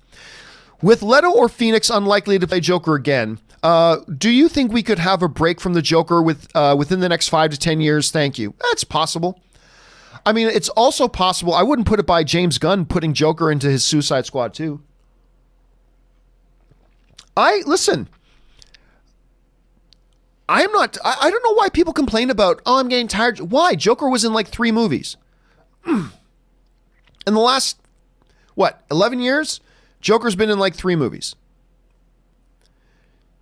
with Leto or Phoenix unlikely to play Joker again, do you think we could have a break from the Joker within the next 5 to 10 years? Thank you. That's possible. I mean, it's also possible. I wouldn't put it by James Gunn putting Joker into his Suicide Squad too. Listen, I don't know why people complain about, oh, I'm getting tired. Why? Joker was in like 3 movies. In the last, 11 years? Joker's been in like 3 movies.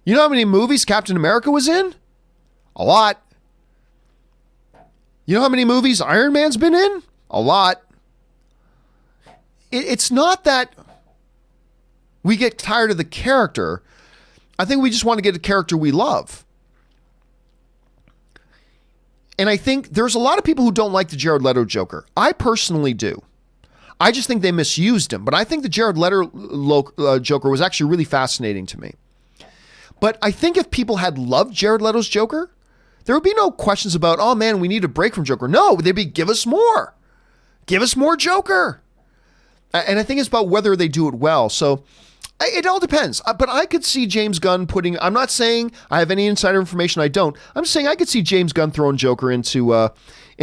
You know how many movies Captain America was in? A lot. You know how many movies Iron Man's been in? A lot. It's not that we get tired of the character. I think we just want to get a character we love. And I think there's a lot of people who don't like the Jared Leto Joker. I personally do. I just think they misused him. But I think the Jared Leto Joker was actually really fascinating to me. But I think if people had loved Jared Leto's Joker, there would be no questions about, oh man, we need a break from Joker. No, they'd be, give us more. Give us more Joker. And I think it's about whether they do it well. So it all depends. But I could see James Gunn putting, I'm not saying I have any insider information, I don't. I'm just saying I could see James Gunn throwing Joker into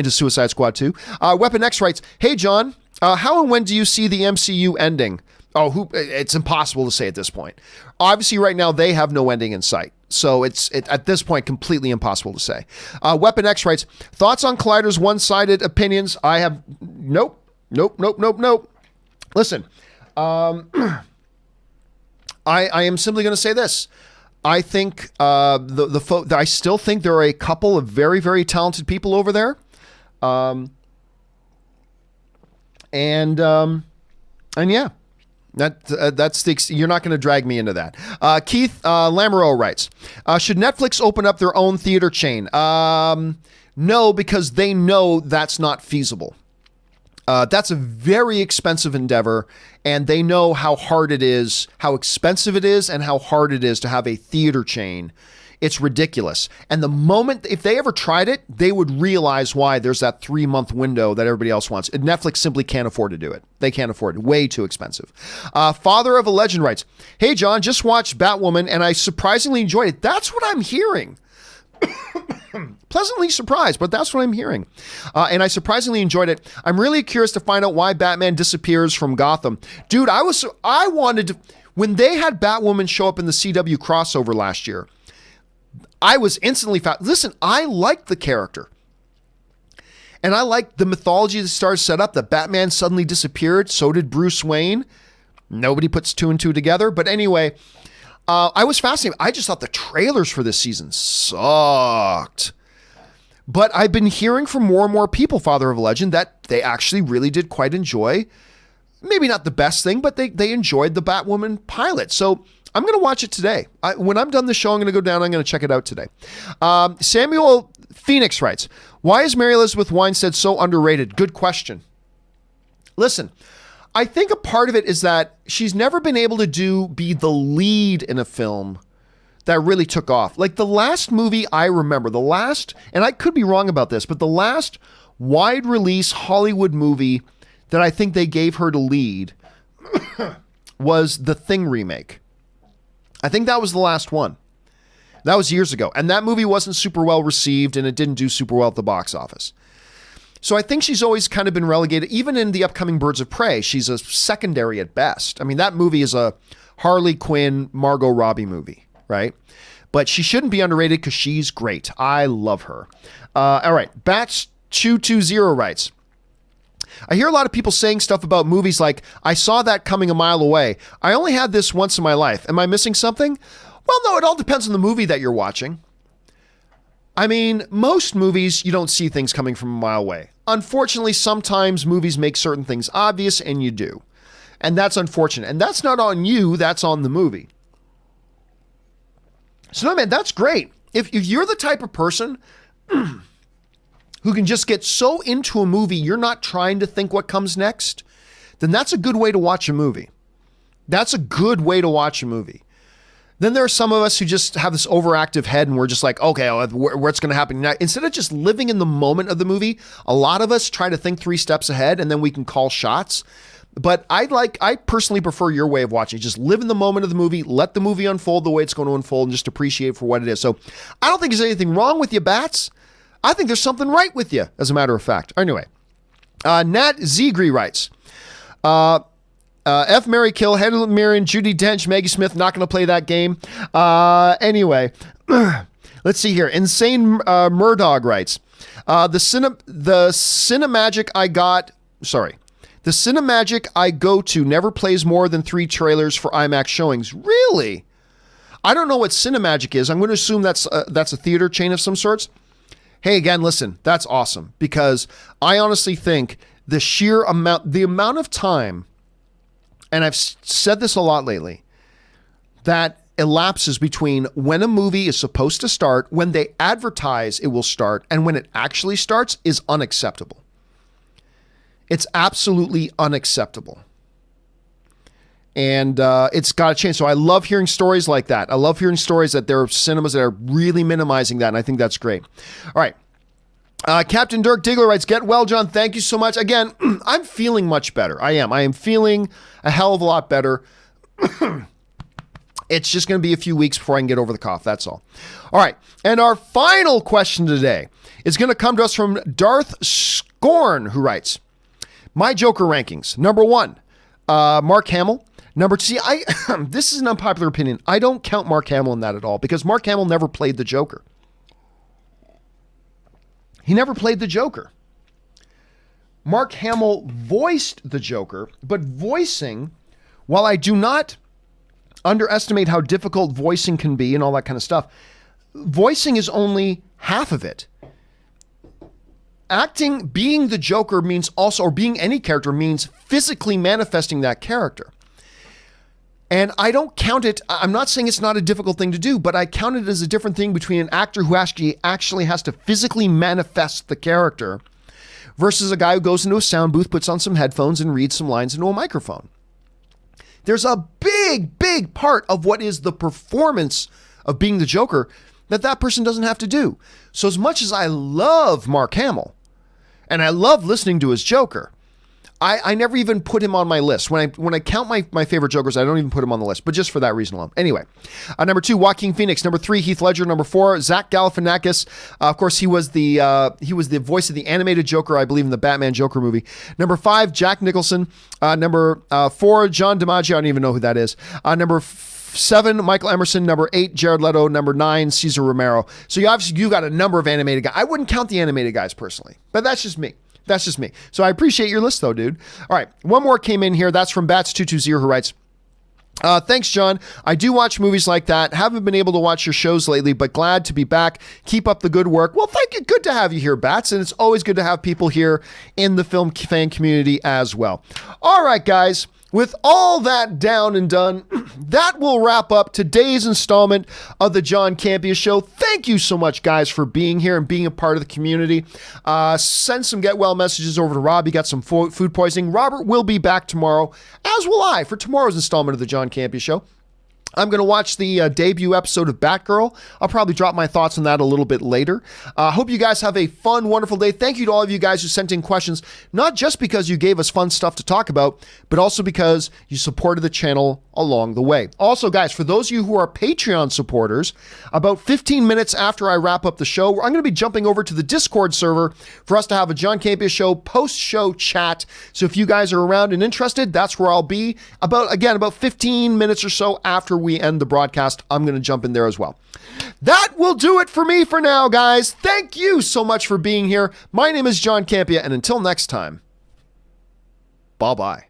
Suicide Squad 2. Weapon X writes, hey John, how and when do you see the MCU ending? It's impossible to say at this point. Obviously, right now, they have no ending in sight. So it's at this point, completely impossible to say. Weapon X writes, thoughts on Collider's one-sided opinions? I have, nope. Listen, I am simply going to say this. I think I still think there are a couple of very, very talented people over there. And yeah. That's you're not going to drag me into that. Keith Lamoureux writes, should Netflix open up their own theater chain? No, because they know that's not feasible. That's a very expensive endeavor, and they know how hard it is, how expensive it is, and how hard it is to have a theater chain. It's ridiculous. And the moment, if they ever tried it, they would realize why there's that 3-month window that everybody else wants. Netflix simply can't afford to do it. They can't afford it. Way too expensive. Father of a Legend writes, hey, John, just watched Batwoman and I surprisingly enjoyed it. That's what I'm hearing. Pleasantly surprised, but that's what I'm hearing. And I surprisingly enjoyed it. I'm really curious to find out why Batman disappears from Gotham. Dude, I wanted to, when they had Batwoman show up in the CW crossover last year, I was instantly listen, I liked the character. And I liked the mythology that started set up, that Batman suddenly disappeared. So did Bruce Wayne. Nobody puts 2 and 2 together. But anyway, I was fascinated. I just thought the trailers for this season sucked. But I've been hearing from more and more people, Father of a Legend, that they actually really did quite enjoy, maybe not the best thing, but they enjoyed the Batwoman pilot. So I'm going to watch it today. When I'm done the show, I'm going to go down. I'm going to check it out today. Samuel Phoenix writes, why is Mary Elizabeth Winstead so underrated? Good question. Listen, I think a part of it is that she's never been able to be the lead in a film that really took off. Like the last movie I remember, and I could be wrong about this, but the last wide release Hollywood movie that I think they gave her to lead was the Thing remake. I think that was the last one. That was years ago. And that movie wasn't super well received and it didn't do super well at the box office. So I think she's always kind of been relegated. Even in the upcoming Birds of Prey, she's a secondary at best. I mean, that movie is a Harley Quinn, Margot Robbie movie, right? But she shouldn't be underrated because she's great. I love her. All right. Batch220 writes, I hear a lot of people saying stuff about movies like, I saw that coming a mile away. I only had this once in my life. Am I missing something? Well, no, it all depends on the movie that you're watching. I mean, most movies, you don't see things coming from a mile away. Unfortunately, sometimes movies make certain things obvious, and you do. And that's unfortunate. And that's not on you, that's on the movie. So no, man, that's great. If you're the type of person who can just get so into a movie, you're not trying to think what comes next, then that's a good way to watch a movie. That's a good way to watch a movie. Then there are some of us who just have this overactive head and we're just like, okay, what's going to happen now? Instead of just living in the moment of the movie, a lot of us try to think 3 steps ahead and then we can call shots. But I personally prefer your way of watching. Just live in the moment of the movie, let the movie unfold the way it's going to unfold, and just appreciate for what it is. So I don't think there's anything wrong with you, Bats. I think there's something right with you, as a matter of fact. Anyway, Nat Zegri writes, F. Mary Kill, Helen Mirren, Judi Dench, Maggie Smith, not going to play that game. Anyway, let's see here. Insane Murdog writes, the Cinemagic I go to never plays more than 3 trailers for IMAX showings. Really? I don't know what Cinemagic is. I'm going to assume that's a theater chain of some sorts. Hey, again, listen, that's awesome, because I honestly think the amount of time, and I've said this a lot lately, that elapses between when a movie is supposed to start, when they advertise it will start, and when it actually starts is unacceptable. It's absolutely unacceptable. And it's got to change. So I love hearing stories like that. I love hearing stories that there are cinemas that are really minimizing that, and I think that's great. All right. Captain Dirk Diggler writes, get well, John. Thank you so much. Again, I'm feeling much better. I am feeling a hell of a lot better. It's just going to be a few weeks before I can get over the cough. That's all. All right. And our final question today is going to come to us from Darth Scorn, who writes, my Joker rankings. Number 1, Mark Hamill. Number 2, this is an unpopular opinion. I don't count Mark Hamill in that at all, because Mark Hamill never played the Joker. He never played the Joker. Mark Hamill voiced the Joker, but voicing, while I do not underestimate how difficult voicing can be and all that kind of stuff, voicing is only half of it. Acting, being the Joker means also, or being any character means physically manifesting that character. And I don't count it, I'm not saying it's not a difficult thing to do, but I count it as a different thing between an actor who actually has to physically manifest the character versus a guy who goes into a sound booth, puts on some headphones, and reads some lines into a microphone. There's a big, big part of what is the performance of being the Joker that person doesn't have to do. So as much as I love Mark Hamill, and I love listening to his Joker, I never even put him on my list. When I count my favorite Jokers, I don't even put him on the list, but just for that reason alone. Anyway, number 2, Joaquin Phoenix. Number 3, Heath Ledger. Number 4, Zach Galifianakis. Of course, he was the voice of the animated Joker, I believe, in the Batman Joker movie. Number 5, Jack Nicholson. Number 4, John DiMaggio. I don't even know who that is. Number 7, Michael Emerson. Number 8, Jared Leto. Number 9, Cesar Romero. So you got a number of animated guys. I wouldn't count the animated guys personally, but that's just me. That's just me. So I appreciate your list though, dude. All right. One more came in here. That's from Bats220, who writes, thanks, John. I do watch movies like that. Haven't been able to watch your shows lately, but glad to be back. Keep up the good work. Well, thank you. Good to have you here, Bats. And it's always good to have people here in the film fan community as well. All right, guys. With all that down and done, that will wrap up today's installment of the John Campea Show. Thank you so much, guys, for being here and being a part of the community. Send some get well messages over to Rob. He got some food poisoning. Robert will be back tomorrow, as will I, for tomorrow's installment of the John Campea Show. I'm going to watch the debut episode of Batgirl. I'll probably drop my thoughts on that a little bit later. Hope you guys have a fun, wonderful day. Thank you to all of you guys who sent in questions, not just because you gave us fun stuff to talk about, but also because you supported the channel along the way. Also, guys, for those of you who are Patreon supporters, about 15 minutes after I wrap up the show, I'm going to be jumping over to the Discord server for us to have a John Campea Show post-show chat. So if you guys are around and interested, that's where I'll be. About 15 minutes or so after we end the broadcast, I'm going to jump in there as well. That will do it for me for now, guys. Thank you so much for being here. My name is John Campea, and until next time, bye-bye.